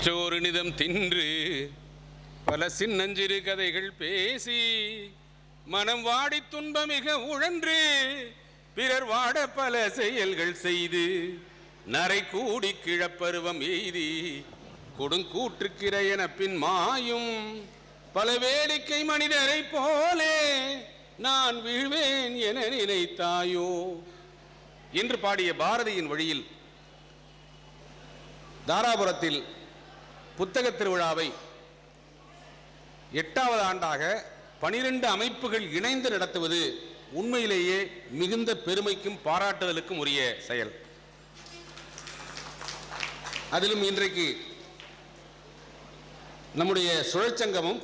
பெற்றோர் நிதம் தின்று பல சின்னஞ்சிறு கதைகள் பேசி மனம் வாடி துன்பமிக உழன்று பிறர் வாட பல செயல்கள் செய்து நரை கூடி கிழப்பருவம் எய்தி கொடுங்கூற்றுக்கிற என பின் மாயும் பல வேடிக்கை மனிதரை போலே நான் வீழ்வேன் என நினைத்தாயோ என்று பாடிய பாரதியின் வழியில் தாராபுரத்தில் புத்தக திருவிழாவை 8வது ஆண்டாக 12 அமைப்புகள் இணைந்து நடத்துவது உண்மையிலேயே மிகுந்த பெருமைக்கும் பாராட்டுதலுக்கும் உரிய செயல். அதிலும் இன்றைக்கு நம்முடைய சுழற்சங்கமும்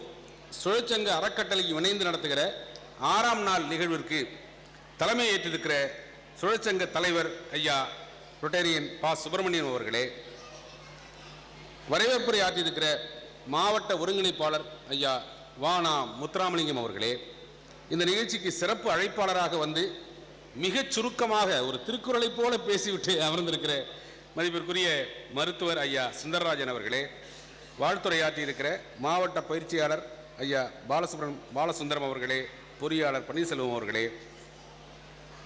சுழற்சங்க அறக்கட்டளையும் இணைந்து நடத்துகிற 6ஆம் நாள் நிகழ்விற்கு தலைமை ஏற்றிருக்கிற சுழற்சங்க தலைவர் ஐயா ரொட்டேரியன் பா சுப்பிரமணியன் அவர்களே, வரவேற்புரை ஆற்றியிருக்கிற மாவட்ட ஒருங்கிணைப்பாளர் ஐயா வானா முத்துராமலிங்கம் அவர்களே, இந்த நிகழ்ச்சிக்கு சிறப்பு அழைப்பாளராக வந்து மிகச் சுருக்கமாக ஒரு திருக்குறளை போல பேசிவிட்டு அமர்ந்திருக்கிற மதிப்பிற்குரிய மருத்துவர் ஐயா சுந்தரராஜன் அவர்களே, வாழ்த்துரையாற்றியிருக்கிற மாவட்ட பயிற்சியாளர் ஐயா பாலசுந்தரம் அவர்களே, பொறியாளர் பன்னீர்செல்வம் அவர்களே,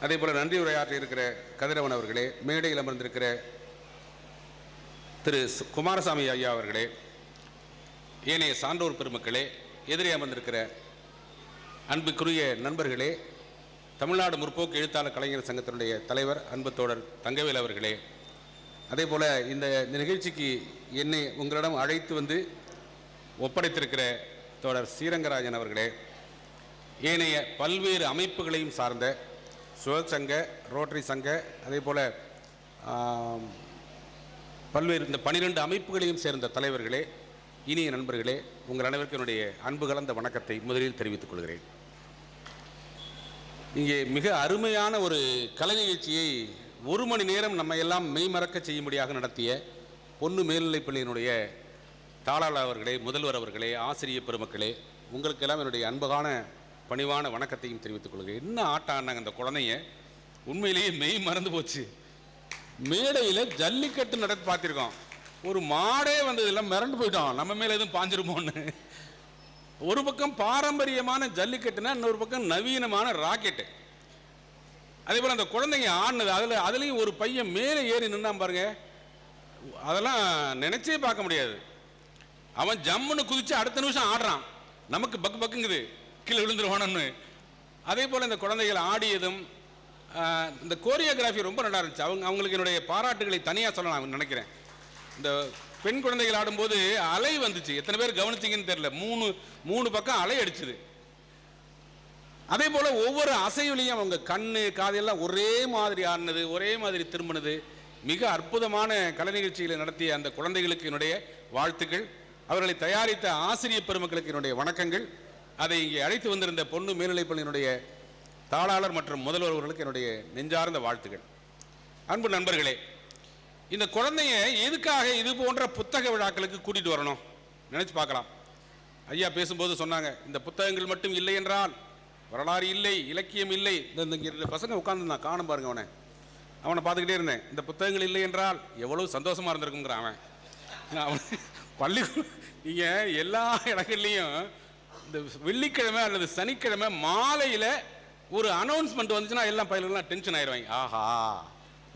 அதே போல் நன்றி உரையாற்றியிருக்கிற கதிரவன் அவர்களே, மேடையில் அமர்ந்திருக்கிற திரு குமாரசாமி ஐயா அவர்களே, ஏனைய சான்றோர் பெருமக்களே, எதிரே அமர்ந்திருக்கிற அன்புக்குரிய நண்பர்களே, தமிழ்நாடு முற்போக்கு எழுத்தாளர் கலைஞர் சங்கத்தினுடைய தலைவர் அன்பு தோழர் தங்கவேல் அவர்களே, அதே போல் இந்த நிகழ்ச்சிக்கு என்னை உங்களிடம் அழைத்து வந்து ஒப்படைத்திருக்கிற தோழர் ஸ்ரீரங்கராஜன் அவர்களே, ஏனைய பல்வேறு அமைப்புகளையும் சார்ந்த சுழற்சங்க, ரோட்டரி சங்க, அதே போல் பல்வேறு இந்த 12 அமைப்புகளையும் சேர்ந்த தலைவர்களே, இனிய நண்பர்களே, உங்கள் அனைவருக்கும் என்னுடைய அன்பு கலந்த வணக்கத்தை முதலில் தெரிவித்துக் கொள்கிறேன். இங்கே மிக அருமையான ஒரு கலை நிகழ்ச்சியை 1 மணி நேரம் நம்ம எல்லாம் மெய்மறக்க செய்யும்படியாக நடத்திய பொன்னு மேல்நிலைப்பள்ளியினுடைய தாளாளர் அவர்களே, முதல்வர் அவர்களே, ஆசிரியர் பெருமக்களே, உங்களுக்கெல்லாம் என்னுடைய அன்பகான பணிவான வணக்கத்தையும் தெரிவித்துக் கொள்கிறேன். என்ன ஆட்டம் ஆனாங்க அந்த குழந்தைங்க, உண்மையிலேயே மெய் மறந்து போச்சு. மேடையில் ஜல்லிக்கட்டு நடத்தி பார்த்திருக்கோம், ஒரு மாடே வந்ததெல்லாம் மிரண்டு போயிட்டோம், நம்ம மேலே எதுவும் பாஞ்சிருமோன்னு. ஒரு பக்கம் பாரம்பரியமான ஜல்லிக்கட்டுனா இன்னொரு பக்கம் நவீனமான ராக்கெட்டு. அதே போல் அந்த குழந்தைங்க ஆடினது, அதுலேயும் ஒரு பையன் மேலே ஏறி நின்னா பாருங்க, அதெல்லாம் நினைச்சே பார்க்க முடியாது. அவன் ஜம்முன்னு குதிச்சு அடுத்த நிமிஷம் ஆடுறான், நமக்கு பக்கு பக்குங்குது, கீழே விழுந்துருவானு. அதே போல் இந்த குழந்தைகள் ஆடியதும் இந்த கோரியோகிராஃபி ரொம்ப நல்லா இருந்துச்சு. அவங்களுக்கு என்னுடைய பாராட்டுகளை தனியாக சொல்லலாம் நினைக்கிறேன். இந்த பெண் குழந்தைகள் ஆடும்போது அலை வந்துச்சு, எத்தனை பேர் கவனிச்சிங்கன்னு தெரியல, மூணு பக்கம் அலை அடிச்சுது. அதே போல் ஒவ்வொரு அசைவுலையும் அவங்க கண்ணு காதெல்லாம் ஒரே மாதிரி ஆடினது, ஒரே மாதிரி திரும்பினது. மிக அற்புதமான கலை நிகழ்ச்சிகளை நடத்திய அந்த குழந்தைகளுக்கு என்னுடைய வாழ்த்துக்கள். அவர்களை தயாரித்த ஆசிரியர் பெருமக்களுக்கு என்னுடைய வணக்கங்கள். அதை இங்கே அழைத்து வந்திருந்த பொன்னு மேல்நிலைப்பள்ளியினுடைய தாளாளர் மற்றும் முதல்வர் அவர்களுக்கு என்னுடைய நெஞ்சார்ந்த வாழ்த்துக்கள். அன்பு நண்பர்களே, இந்த குழந்தைய எதுக்காக இது போன்ற புத்தக விழாக்களுக்கு கூட்டிகிட்டு வரணும் நினச்சி பார்க்கலாம். ஐயா பேசும்போது சொன்னாங்க, இந்த புத்தகங்கள் மட்டும் இல்லை என்றால் வரலாறு இல்லை, இலக்கியம் இல்லை. இந்த பசங்க உட்காந்துருந்தான், காணும் பாருங்க, அவனை பார்த்துக்கிட்டே இருந்தேன். இந்த புத்தகங்கள் இல்லை என்றால் எவ்வளோ சந்தோஷமாக இருந்திருக்குங்கிறான் அவன். பள்ளிக்கூடம் நீங்கள் எல்லா இடங்கள்லையும் இந்த வெள்ளிக்கிழமை அல்லது சனிக்கிழமை மாலையில் ஒரு அனௌன்ஸ்மெண்ட் வந்துச்சுன்னா எல்லாம் பயிலெல்லாம் டென்ஷன் ஆயிடுவாங்க. ஆஹா,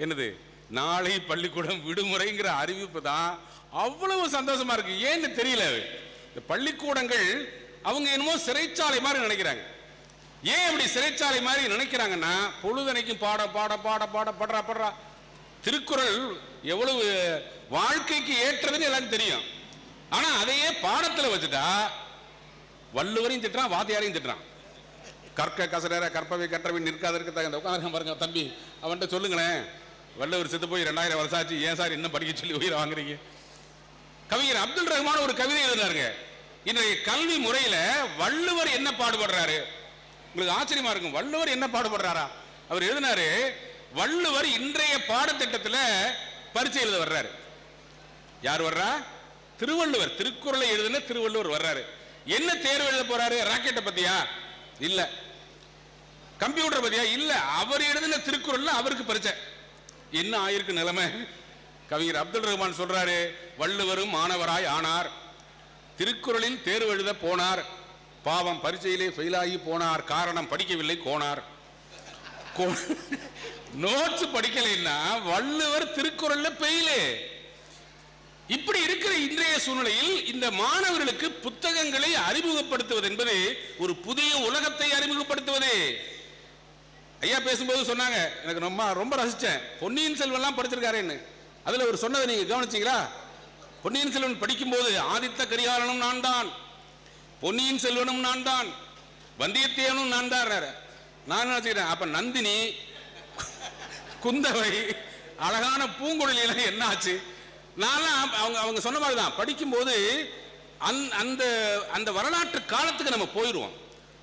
என்னது நாளை பள்ளிக்கூடம் விடுமுறைங்கிற அறிவிப்பு தான் அவ்வளவு சந்தோஷமா இருக்கு. ஏன்னு தெரியல. இந்த பள்ளிக்கூடங்கள் அவங்க என்னமோ சிறைச்சாலை மாதிரி நினைக்கிறாங்க. ஏன் அப்படி சிறைச்சாலை மாதிரி நினைக்கிறாங்கன்னா, பொழுதனைக்கும் பாடுறா. திருக்குறள் எவ்வளவு வாழ்க்கைக்கு ஏற்றதுன்னு எல்லாரும் தெரியும். ஆனா அதையே பாடத்தில் வச்சுட்டா வள்ளுவரையும் திட்டுறான், வாத்தியாரையும் திட்டுறான். கற்க கசடர கற்பவை கற்றவை நிற்காதற்கு தகுந்த உட்காந்து பாருங்க தம்பி, அவன்கிட்ட சொல்லுங்களேன், வள்ளுவர் செத்து போய் 2000 வருஷம் ஆச்சு, ஏன் சார் இன்னும் படிக்க சொல்லி உயிரை வாங்குறீங்க? கவிஞர் அப்துல் ரஹ்மான் ஒரு கவிதை எழுதினாருங்க. இன்றைய கல்வி முறையில வள்ளுவர் என்ன பாடுபடுறாரு, உங்களுக்கு ஆச்சரியமா இருக்கும். வள்ளுவர் என்ன பாடுபடுறாரா? அவர் எழுதினாரு, வள்ளுவர் இன்றைய பாடத்திட்டத்தில் பரீட்சை எழுத வர்றாரு. யார் வர்றா? திருவள்ளுவர். திருக்குறளை எழுதின திருவள்ளுவர் வர்றாரு. என்ன தேர்வு எழுத போறாரு? ராக்கெட்டை பத்தியா? இல்ல. கம்ப்யூட்டர் பத்தியா? இல்ல. அவர் எழுதின திருக்குறள்ல அவருக்கு பரீட்சை. என்ன ஆயிருக்கு நிலைமை? கவிஞர் அப்துல் ரஹ்மான் சொல்றாரு, வள்ளுவரும் மாணவராய் ஆனார், திருக்குறளில் தேர்வு எழுத போனார், பாவம் பரீட்சையிலே ஃபெயிலாகி போனார், காரணம் படிக்கவில்லை கோனார். நோட்ஸ் படிக்கலைன்னா வள்ளுவர் திருக்குறள்ல பெயிலே. இப்படி இருக்கிற இன்றைய சூழ்நிலையில் இந்த மாணவர்களுக்கு புத்தகங்களை அறிமுகப்படுத்துவது என்பது ஒரு புதிய உலகத்தை அறிமுகப்படுத்துவது. ஐயா பேசும்போது சொன்னாங்க, எனக்கு ரொம்ப ரசிச்சேன், பொன்னியின் செல்வன்லாம் படிச்சிருக்காருன்னு. அதுல ஒரு சொன்னதை நீங்க கவனிச்சீங்களா? பொன்னியின் செல்வன் படிக்கும்போது ஆதித்த கரிகாலனும் நான் தான், பொன்னியின் செல்வனும் நான் தான், வந்தியத்தேவனும் நான் தான். நான் நினைச்சுக்கிறேன், அப்ப நந்தினி, குந்தவை, அழகான பூங்குழலியெல்லாம் என்ன ஆச்சு? நான்லாம் அவங்க சொன்ன மாதிரி தான் படிக்கும்போது அந்த அந்த வரலாற்று காலத்துக்கு நம்ம போயிடுவோம்.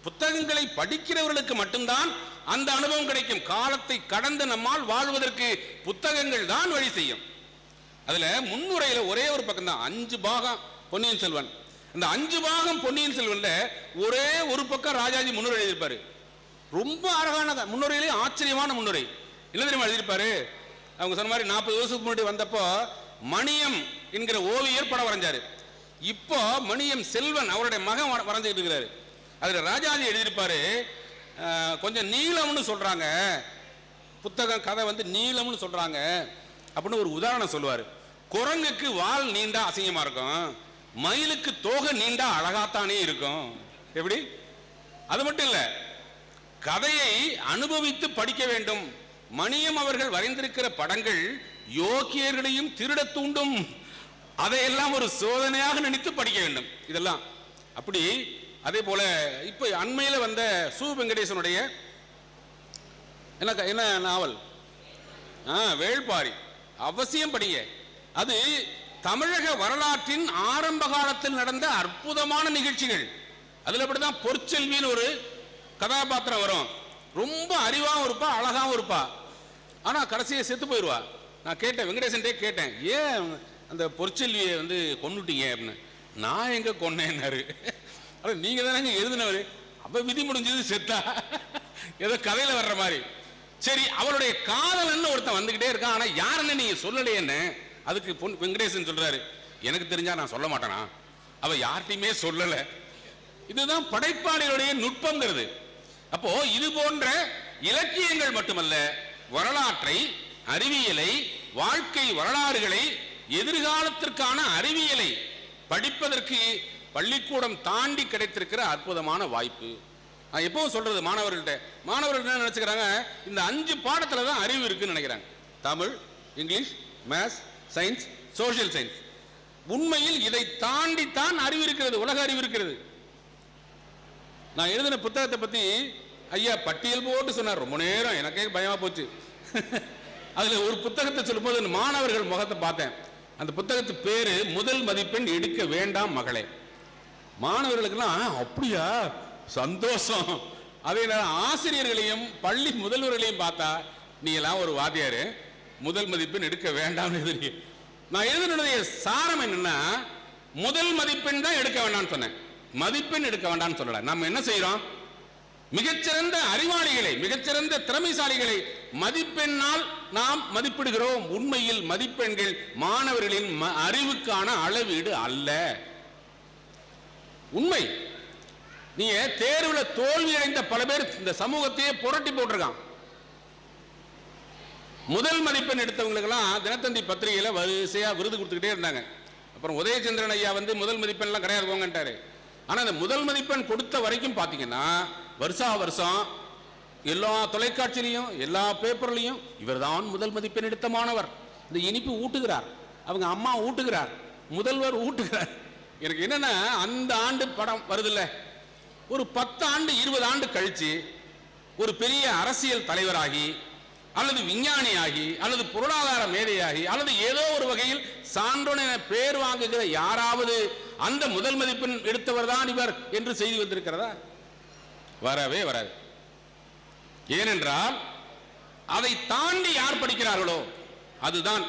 புத்தகங்களை படிக்கிறவர்களுக்கு மட்டும்தான் அந்த அனுபவம் கிடைக்கும். காலத்தை கடந்து நம்மால் வாழ்வதற்கு புத்தகங்கள் தான் வழி செய்யும். அதுல முன்னுரையில ஒரே ஒரு பக்கம் தான், 5 பாகம் பொன்னியின் செல்வன். அந்த 5 பாகம் பொன்னியின் செல்வன்ல ஒரே ஒரு பக்கம் ராஜாஜி முன்னுரை எழுதியிருப்பாரு. ரொம்ப அழகான முன்னுரையிலே ஆச்சரியமான முன்னுரை. என்ன தெரியுமா எழுதியிருப்பாரு? அவங்க சொன்ன மாதிரி 40 வருஷத்துக்கு முன்னாடி வந்தப்போ மணியம் என்கிற ஓவியர் படம் வரைஞ்சாரு. இப்போ மணியம் செல்வன் அவருடைய மகன் வரைஞ்சிட்டு இருக்கிறாரு. அதுல ராஜாஜி எழுதியிருப்பாரு, கொஞ்சம் நீளம்னு சொல்றாங்க, புத்தகம் கதை வந்து நீளம்னு சொல்றாங்க அப்படின்னு ஒரு உதாரணம் சொல்லுவாரு. குரங்குக்கு வால் நீண்டா அசிங்கமா இருக்கும், மயிலுக்கு தோகை நீண்டா அழகாத்தானே இருக்கும். எப்படி? அது மட்டும் இல்ல, கதையை அனுபவித்து படிக்க வேண்டும். மணியம் அவர்கள் வரைந்திருக்கிற படங்கள் யோக்கியர்களையும் திருட தூண்டும், அதையெல்லாம் ஒரு சோதனையாக நினைத்து படிக்க வேண்டும். இதெல்லாம் அப்படி. அதே போல இப்ப அண்மையில வந்த சு வெங்கடேசனுடைய என்ன நாவல் வேள்பாரி அவசியம் படிங்க. அது தமிழக வரலாற்றின் ஆரம்ப காலத்தில் நடந்த அற்புதமான நிகழ்ச்சிகள். அதுல அப்படிதான் பொற்செல்வின்னு ஒரு கதாபாத்திரம் வரும். ரொம்ப அறிவாகவும் இருப்பா, அழகாகவும் இருப்பா. ஆனா கடைசியை செத்து போயிடுவா. நான் கேட்டேன், வெங்கடேசன்டே கேட்டேன், ஏன் அந்த பொற்செல்வியை வந்து கொன்னுட்டீங்க அப்படின்னு. நான் எங்க கொன்னேன்னாரு. நீங்க தானே எழுதினவரு. அப்ப விதி முடிஞ்சது, செத்தா. ஏதோ கதையில வர்ற மாதிரி. சரி, அவளுடைய காதலன்னு ஒருத்தன் வந்துகிட்டே இருக்கான், ஆனா யாருன்னு நீங்க சொல்லலையேன்னு. அதுக்கு வெங்கடேசன் சொல்றாரு, எனக்கு தெரிஞ்சா நான் சொல்ல மாட்டேனா, அவ யார்ட்டையுமே சொல்லல. இதுதான் படைப்பாளிகளுடைய நுட்பங்கிறது. அப்போ இது போன்ற இலக்கியங்கள் மட்டுமல்ல, வரலாற்றை, அறிவியலை, வாழ்க்கை வரலாறுகளை, எதிர்காலத்திற்கான அறிவியலை படிப்பதற்கு பள்ளிக்கூடம் தாண்டி கிடைத்திருக்கிற அற்புதமான வாய்ப்பு. நான் எப்பவும் சொல்றது மாணவர்கள்ட்ட, மாணவர்கள் என்ன நினைச்சுக்கிறாங்க, இந்த 5 பாடத்துல தான் அறிவு இருக்குன்னு நினைக்கிறாங்க. Tamil, English, maths, science, social science. உண்மையில் இதை தாண்டி தான் அறிவு இருக்கிறது, உலக அறிவு இருக்கிறது. நான் எழுதின புத்தகத்தை பத்தி ஐயா பட்டியல் போட்டு சொன்னார். ரொம்ப நேரம் எனக்கே பயமா போச்சு. அதுல ஒரு புத்தகத்தை சொல்லும்போது மாணவர்கள் முகத்தை பார்த்தேன். அந்த புத்தகத்து பேரு முதல் மதிப்பெண் எடுக்க வேண்டாம் மகளே. மாணவர்களுக்கெல்லாம் அப்படியா சந்தோஷம். அதே நேரம் ஆசிரியர்களையும் பள்ளி முதல்வர்களையும் பார்த்தா, நீ எல்லாம் ஒரு வாத்தியாரு, முதல் மதிப்பெண் எடுக்க வேண்டாம் எதிரி. நான் எழுதினுடைய சாரம் என்னன்னா, முதல் மதிப்பெண் தான் எடுக்க வேண்டாம்னு சொன்னேன், மதிப்பெண் எடுக்க வேண்டாம்னு சொல்லல. நம்ம என்ன செய்யறோம், மிகச்சிறந்த அறிவாளிகளை, மிகச்சிறந்த திறமைசாலிகளை மதிப்பெண்ணால் நாம் மதிப்பிடுகிறோம். உண்மையில் மதிப்பெண்கள் மாணவர்களின் அறிவுக்கான அளவீடு அல்ல. உண்மை. நீங்க தேர்வுல தோல்வி அடைந்த பல பேர் இந்த சமூகத்தையே புரட்டி போட்டிருக்கான். முதல் மதிப்பெண் எடுத்தவங்களுக்கெல்லாம் தினத்தந்தி பத்திரிகையில வரிசையா விருது கொடுத்துக்கிட்டே இருந்தாங்க. அப்புறம் உதயச்சந்திரன் ஐயா வந்து முதல் மதிப்பெண் எல்லாம் கிடையாது போங்கன்றாரு. ஆனா அந்த முதல் மதிப்பெண் கொடுத்த வரைக்கும் பாத்தீங்கன்னா வருஷா வருஷம் எல்லா தொலைக்காட்சியிலையும் எல்லா பேப்பர்லையும் இவர்தான் முதல் மதிப்பெண் எடுத்த மாணவர், இந்த இனிப்பு ஊட்டுகிறார், அவங்க அம்மா ஊட்டுகிறார், முதல்வர் ஊட்டுகிறார். எனக்கு என்னன்னா, அந்த ஆண்டு படம் வருதில்ல, ஒரு 10 ஆண்டு 20 ஆண்டு கழிச்சு ஒரு பெரிய அரசியல் தலைவராகி அல்லது விஞ்ஞானியாகி அல்லது பொருளாதார மேதையாகி அல்லது ஏதோ ஒரு வகையில் சான்றோன் என பேர் வாங்குகிற யாராவது அந்த முதல் மதிப்பெண் எடுத்தவர் தான் இவர் என்று செய்தி வந்திருக்கிறதா? வரவே வராது. ஏனென்றால் அதை தாண்டி யார் படிக்கிறார்களோ அதுதான்.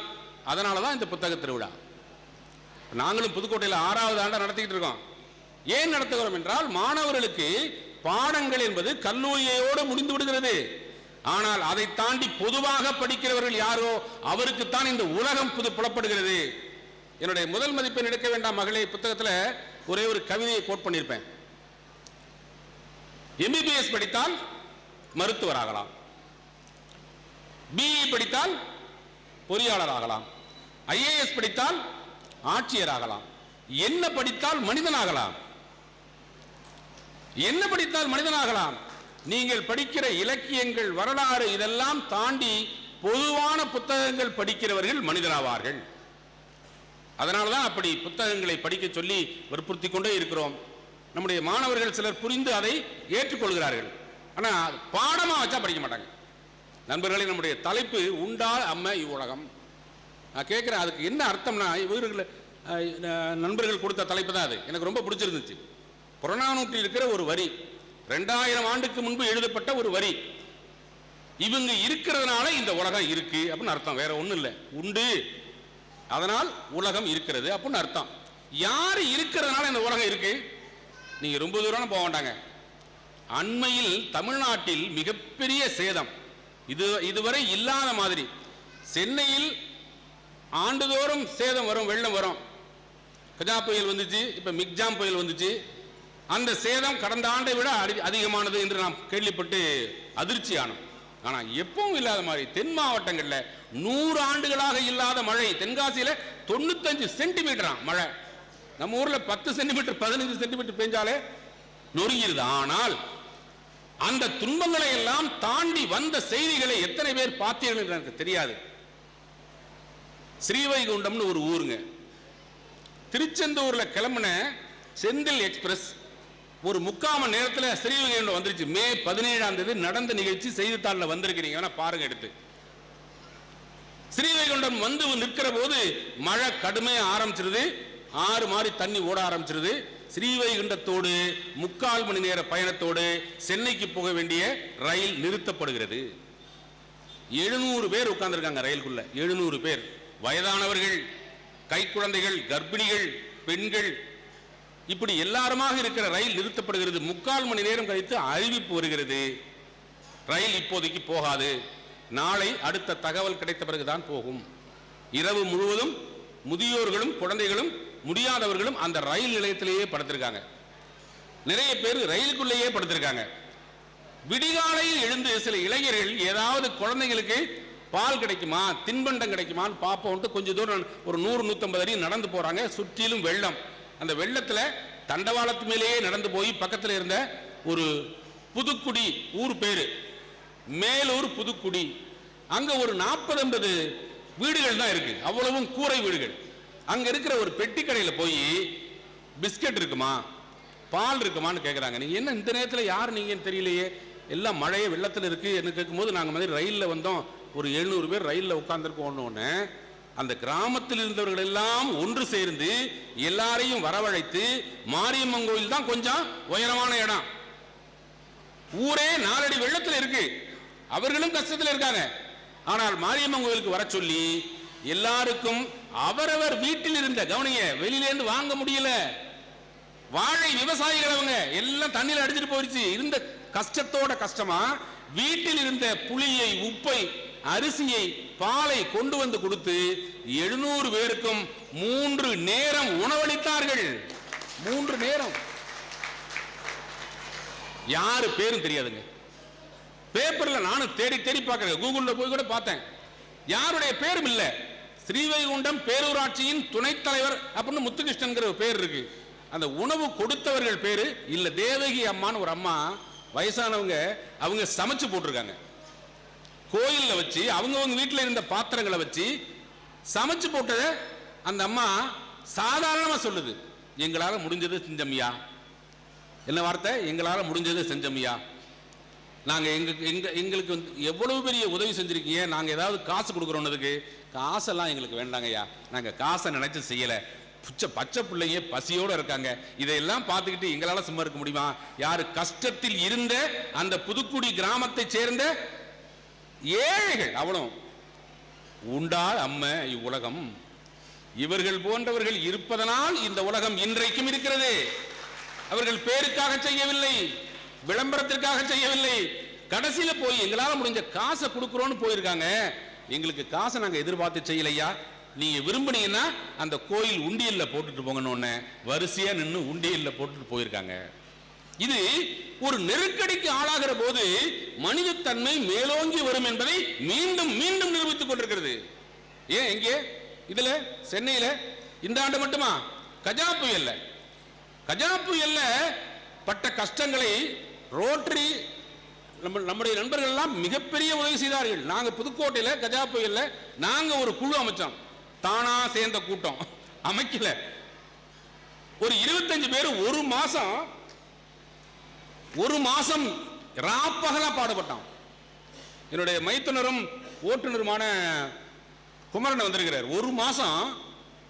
அதனாலதான் இந்த புத்தக திருவிழா. நாங்களும் புதுக்கோட்டையில் 6வது ஆண்டை நடத்திக்கிட்டு இருக்கோம். ஏன் நடத்துகிறோம் என்றால், மாணவர்களுக்கு பாடங்கள் என்பது கல்லூரியோடு முடிந்து விடுகிறது. ஆனால் அதை தாண்டி பொதுவாக படிக்கிறவர்கள் யாரோ அவருக்குத்தான் இந்த உலகம் புலப்படுகிறது. என்னுடைய முதல் மதிப்பெண் எடுக்க வேண்டாம் மகளே புத்தகத்தில் ஒரே ஒரு கவிதையை கோட் பண்ணியிருப்பேன். MBBS படித்தால் மருத்துவர் ஆகலாம், BE படித்தால் பொறியாளர் ஆகலாம், IAS படித்தால் ஆட்சியர் ஆகலாம், என்ன படித்தால் மனிதனாகலாம், என்ன படித்தால் மனிதனாகலாம். நீங்கள் படிக்கிற இலக்கியங்கள், வரலாறு இதெல்லாம் தாண்டி பொதுவான புத்தகங்கள் படிக்கிறவர்கள் மனிதனாவார்கள். அதனால்தான் அப்படி புத்தகங்களை படிக்க சொல்லி வற்புறுத்தி கொண்டே இருக்கிறோம். நம்முடைய மாணவர்கள் சிலர் புரிந்து அதை ஏற்றுக்கொள்கிறார்கள். ஆனால் பாடமாக வச்சா படிக்க மாட்டாங்க. நண்பர்களே, நம்முடைய தலைப்பு உண்டால் அம்மை இவ்வுலகம். நான் கேட்குறேன், அதுக்கு என்ன அர்த்தம்னா, இவர்கள் நண்பர்கள் கொடுத்த தலைப்பு தான் அது. எனக்கு ரொம்ப பிடிச்சிருந்துச்சு. புறநானூற்றில் இருக்கிற ஒரு வரி, 2000 ஆண்டுக்கு முன்பு எழுதப்பட்ட ஒரு வரி. இவங்க இருக்கிறதுனால இந்த உலகம் இருக்கு அப்படின்னு அர்த்தம், வேற ஒன்றும் இல்லை. உண்டு, அதனால் உலகம் இருக்கிறது அப்படின்னு அர்த்தம். யார் இருக்கிறதுனால இந்த உலகம் இருக்கு? நீங்க ரொம்ப தூரம் போக வேண்டாங்க. அண்மையில் தமிழ்நாட்டில் மிகப்பெரிய சேதம், இதுவரை இல்லாத மாதிரி. சென்னையில் ஆண்டுதோறும் சேதம் வரும், வெள்ளம் வரும். கஜா புயல் வந்துச்சு, இப்ப மிக்ஜாம் புயல் வந்துச்சு. அந்த சேதம் கடந்த ஆண்டை விட அதிகமானது என்று நாம் கேள்விப்பட்டு அதிர்ச்சி ஆனோம். ஆனா எப்பவும் இல்லாத மாதிரி தென் மாவட்டங்களில் 100 ஆண்டுகளாக இல்லாத மழை. தென்காசியில 95 சென்டிமீட்டர் மழை. நம்ம ஊர்ல 10 சென்டிமீட்டர் 15 சென்டிமீட்டர் பெஞ்சாலே நொறுங்கிருது. ஆனால் அந்த துன்பங்களை எல்லாம் தாண்டி வந்த செய்திகளை எத்தனை பேர் பார்த்தீர்கள் என்று எனக்கு தெரியாது. ஸ்ரீவைகுண்டம்னு ஒரு ஊருங்க. திருச்செந்தூர்ல கிளம்பின செந்தில் எக்ஸ்பிரஸ் ஒரு 3/4 மணி நேரத்தில் ஸ்ரீவைகுண்டம் வந்துருச்சு. மே 17ஆம் தேதி நடந்த நிகழ்ச்சி செய்தித்தாளில் வந்திருக்கிறீங்க, பாருங்க எடுத்து. ஸ்ரீவைகுண்டம் வந்து நிற்கிற போது மழை கடுமையா ஆரம்பிச்சிருது, ஆறு மாதிரி தண்ணி ஓட ஆரம்பிச்சிருது. ஸ்ரீவைகுண்டத்தோடு 3/4 மணி நேர பயணத்தோடு சென்னைக்கு போக வேண்டிய ரயில் நிறுத்தப்படுகிறது. 700 பேர் உட்கார்ந்துருக்காங்க ரயிலுக்குள்ள. 700 பேர், வயதானவர்கள், கைக்குழந்தைகள், கர்ப்பிணிகள், பெண்கள், இப்படி எல்லாருமாக இருக்கிற ரயில் நிறுத்தப்படுகிறது. 3/4 மணி நேரம் கழித்து அறிவிப்பு வருகிறது, ரயில் இப்போதைக்கு போகாது, நாளை அடுத்த தகவல் கிடைத்த பிறகுதான் போகும். இரவு முழுவதும் முதியோர்களும் குழந்தைகளும் முடியாதவர்களும் அந்த ரயில் நிலையத்திலேயே படுத்திருக்காங்க. நிறைய பேர் ரயிலுக்குள்ளேயே படுத்திருக்காங்க. விடிகாலையில் எழுந்து சில இளைஞர்கள் ஏதாவது குழந்தைகளுக்கு பால் கிடைக்குமா, தின்பண்டம் கிடைக்குமான்னு பார்ப்போம். கொஞ்சம் தூரம் ஒரு 100-150 அடி நடந்து போறாங்க. சுற்றிலும் வெள்ளம். அந்த வெள்ளத்துல தண்டவாளத்து மேலேயே நடந்து போய் பக்கத்தில் இருந்த ஒரு புதுக்குடி ஊர் பேரு மேலூர் புதுக்குடி, அங்க ஒரு 40-50 வீடுகள் தான் இருக்கு, அவ்வளவும் கூரை வீடுகள். அங்க இருக்கிற ஒரு பெட்டி கடையில போய் பிஸ்கட் இருக்குமா, பால் இருக்குமான்னு கேட்குறாங்க. நீங்க என்ன இந்த நேரத்தில் யார் நீங்கன்னு தெரியலையே, எல்லாம் மழையே வெள்ளத்தில் இருக்கு என்ன கேட்கும்போது நாங்கள் மாதிரி ரயிலில் வந்தோம், ஒரு 700 பேர் ரயிலில் உட்கார்ந்துருக்கோன்னு. அந்த கிராமத்தில் இருந்தவர்கள் எல்லாம் ஒன்று சேர்ந்து எல்லாரையும் வரவழைத்து, மாரியம்மன் கோயில் தான் கொஞ்சம் உயரமான இடம், ஊரே 4 அடி வெள்ளத்தில் இருக்கு, அவர்களும் கஷ்டத்தில் இருக்காங்க. ஆனால் மாரியம்மன் கோயிலுக்கு வர சொல்லி எல்லாருக்கும் அவரவர் வீட்டில் இருந்த, கவனிங்க, வெளியிலேருந்து வாங்க முடியல, வாழை விவசாயிகள் அவங்க எல்லாம் தண்ணியில் அடிச்சிட்டு போயிடுச்சு. இருந்த கஷ்டத்தோட கஷ்டமா வீட்டில் இருந்த புளியை, உப்பை, அரிசியை, பாலை கொண்டு வந்து கொடுத்து 700 பேருக்கும் 3 நேரம் உணவளித்தார்கள். 3 நேரம். யாரு பேரும் தெரியாதுங்க. பேப்பர்ல நானும் தேடி தேடி பார்க்கிறேன், கூகுள்ல போய் கூட பார்த்தேன், யாருடைய பேரும் இல்ல. ஸ்ரீவைகுண்டம் பேரூராட்சியின் துணைத் தலைவர் அப்படின்னு முத்துகிருஷ்ணன்கிற பேர் இருக்கு. அந்த உணவு கொடுத்தவர்கள் பேரு இல்ல. தேவகி அம்மான்னு ஒரு அம்மா, வயசானவங்க, அவங்க சமைச்சு போட்டிருக்காங்க. கோயில்ல வச்சு அவங்க வீட்டில் இருந்த பாத்திரங்களை வச்சு சமைச்சு போட்டத அந்த அம்மா சாதாரணமா சொல்லுது, எங்களால முடிஞ்சது செஞ்சமியா. என்ன வார்த்தை? எங்களால முடிஞ்சது செஞ்சமியா. நாங்க எங்களுக்கு எவ்வளவு பெரிய உதவி செஞ்சிருக்கீங்க, நாங்க ஏதாவது காசு கொடுக்குறோன்னதுக்கு காசெல்லாம் எங்களுக்கு வேண்டாங்கய்யா, நாங்க காசை நினைச்சு செய்யல, பச்சை பிள்ளைங்க பசியோட இருக்காங்க, இதையெல்லாம் பார்த்துக்கிட்டு எங்களால சும்மா இருக்க முடியுமா? யாரு கஷ்டத்தில் இருந்த அந்த புதுக்குடி கிராமத்தை சேர்ந்த ஏழைகள், அவ்வளவு. உண்டால் அம்மை இவ்வுலகம். இவர்கள் போன்றவர்கள் இருப்பதனால் இந்த உலகம் இன்றைக்கும் இருக்கிறது. அவர்கள் பேருக்காக செய்யவில்லை, விளம்பரத்திற்காக செய்யவில்லை, கடைசியில போய் எங்களால முடிஞ்ச காசை கொடுக்குறோம்னு போயிருக்காங்க. எங்களுக்கு காசை நாங்க எதிர்பார்த்து செய்யலையா, நீங்க விரும்பினீங்கன்னா அந்த கோயில் உண்டியல்ல போட்டுட்டு போங்கன்னு வரிசையா நின்று உண்டியல்ல போட்டுட்டு போயிருக்காங்க. இது ஒரு நெருக்கடிக்கு ஆளாகிற போது மனிதத்தன்மை மேலோங்கி வரும் என்பதை மீண்டும் மீண்டும் நிரூபித்துக் கொண்டிருக்கிறது. ஏன் எங்கே இதுல சென்னையில இந்த ஆண்டு மட்டுமா கஜா புயல்ல பட்ட கஷ்டங்களை ரோட்டரி நம்முடைய நண்பர்கள் எல்லாம் மிகப்பெரிய உதவி செய்தார்கள். நாங்க புதுக்கோட்டையில கஜா புயல்ல நாங்க ஒரு குழு அமைச்சோம். தானா சேர்ந்த கூட்டம் அமைக்கல. ஒரு 25 பேர் ஒரு மாசம் ராப்பகலா பாடுபட்டான். என்னுடைய மைத்துனரும் ஓட்டுநருமான குமரன் வந்திருக்கிறார். ஒரு மாசம்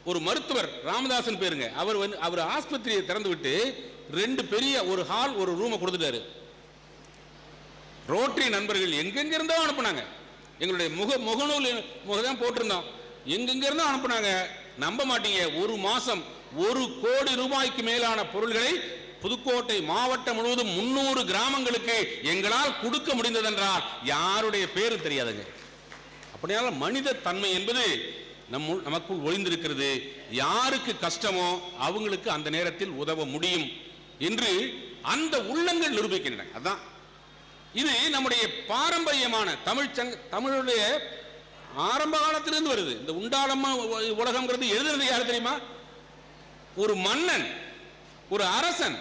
ஒரு மருத்துவர் ராமதாசன் பேருங்க, அவர் ஆஸ்பத்திரியை திறந்து விட்டு 2 பெரிய ஒரு ஹால் ஒரு ரூமை கொடுத்துட்டாரு. ரோட்டரி நண்பர்கள் எங்கெங்க இருந்தோ அனுப்புனாங்க. எங்களுடைய முகநூல் தான் போட்டிருந்தோம். எங்கெங்க இருந்தோ அனுப்புனாங்க. நம்ப மாட்டீங்க, ஒரு மாசம் 1 கோடி ரூபாய்க்கு மேலான பொருள்களை புதுக்கோட்டை மாவட்டம் முழுவதும் 300 கிராமங்களுக்கு எங்களால் கொடுக்க முடிந்ததென்றால் யாருடைய பேரு தெரியாதுங்க. அப்படினால மனித தன்மை என்பது நமக்குள் ஒளிந்திருக்கிறது. யாருக்கு கஷ்டமோ அவங்களுக்கு அந்த நேரத்தில் உதவ முடியும் என்று அந்த உள்ளங்கள் நிரூபிக்கின்றன. அதான் இது நம்முடைய பாரம்பரியமான தமிழுடைய ஆரம்ப காலத்திலிருந்து வருது. இந்த உண்டாளம்மா உலகம்ங்கிறது எழுதுறது யாரு தெரியுமா? ஒரு மன்னன், ஒரு அரசன்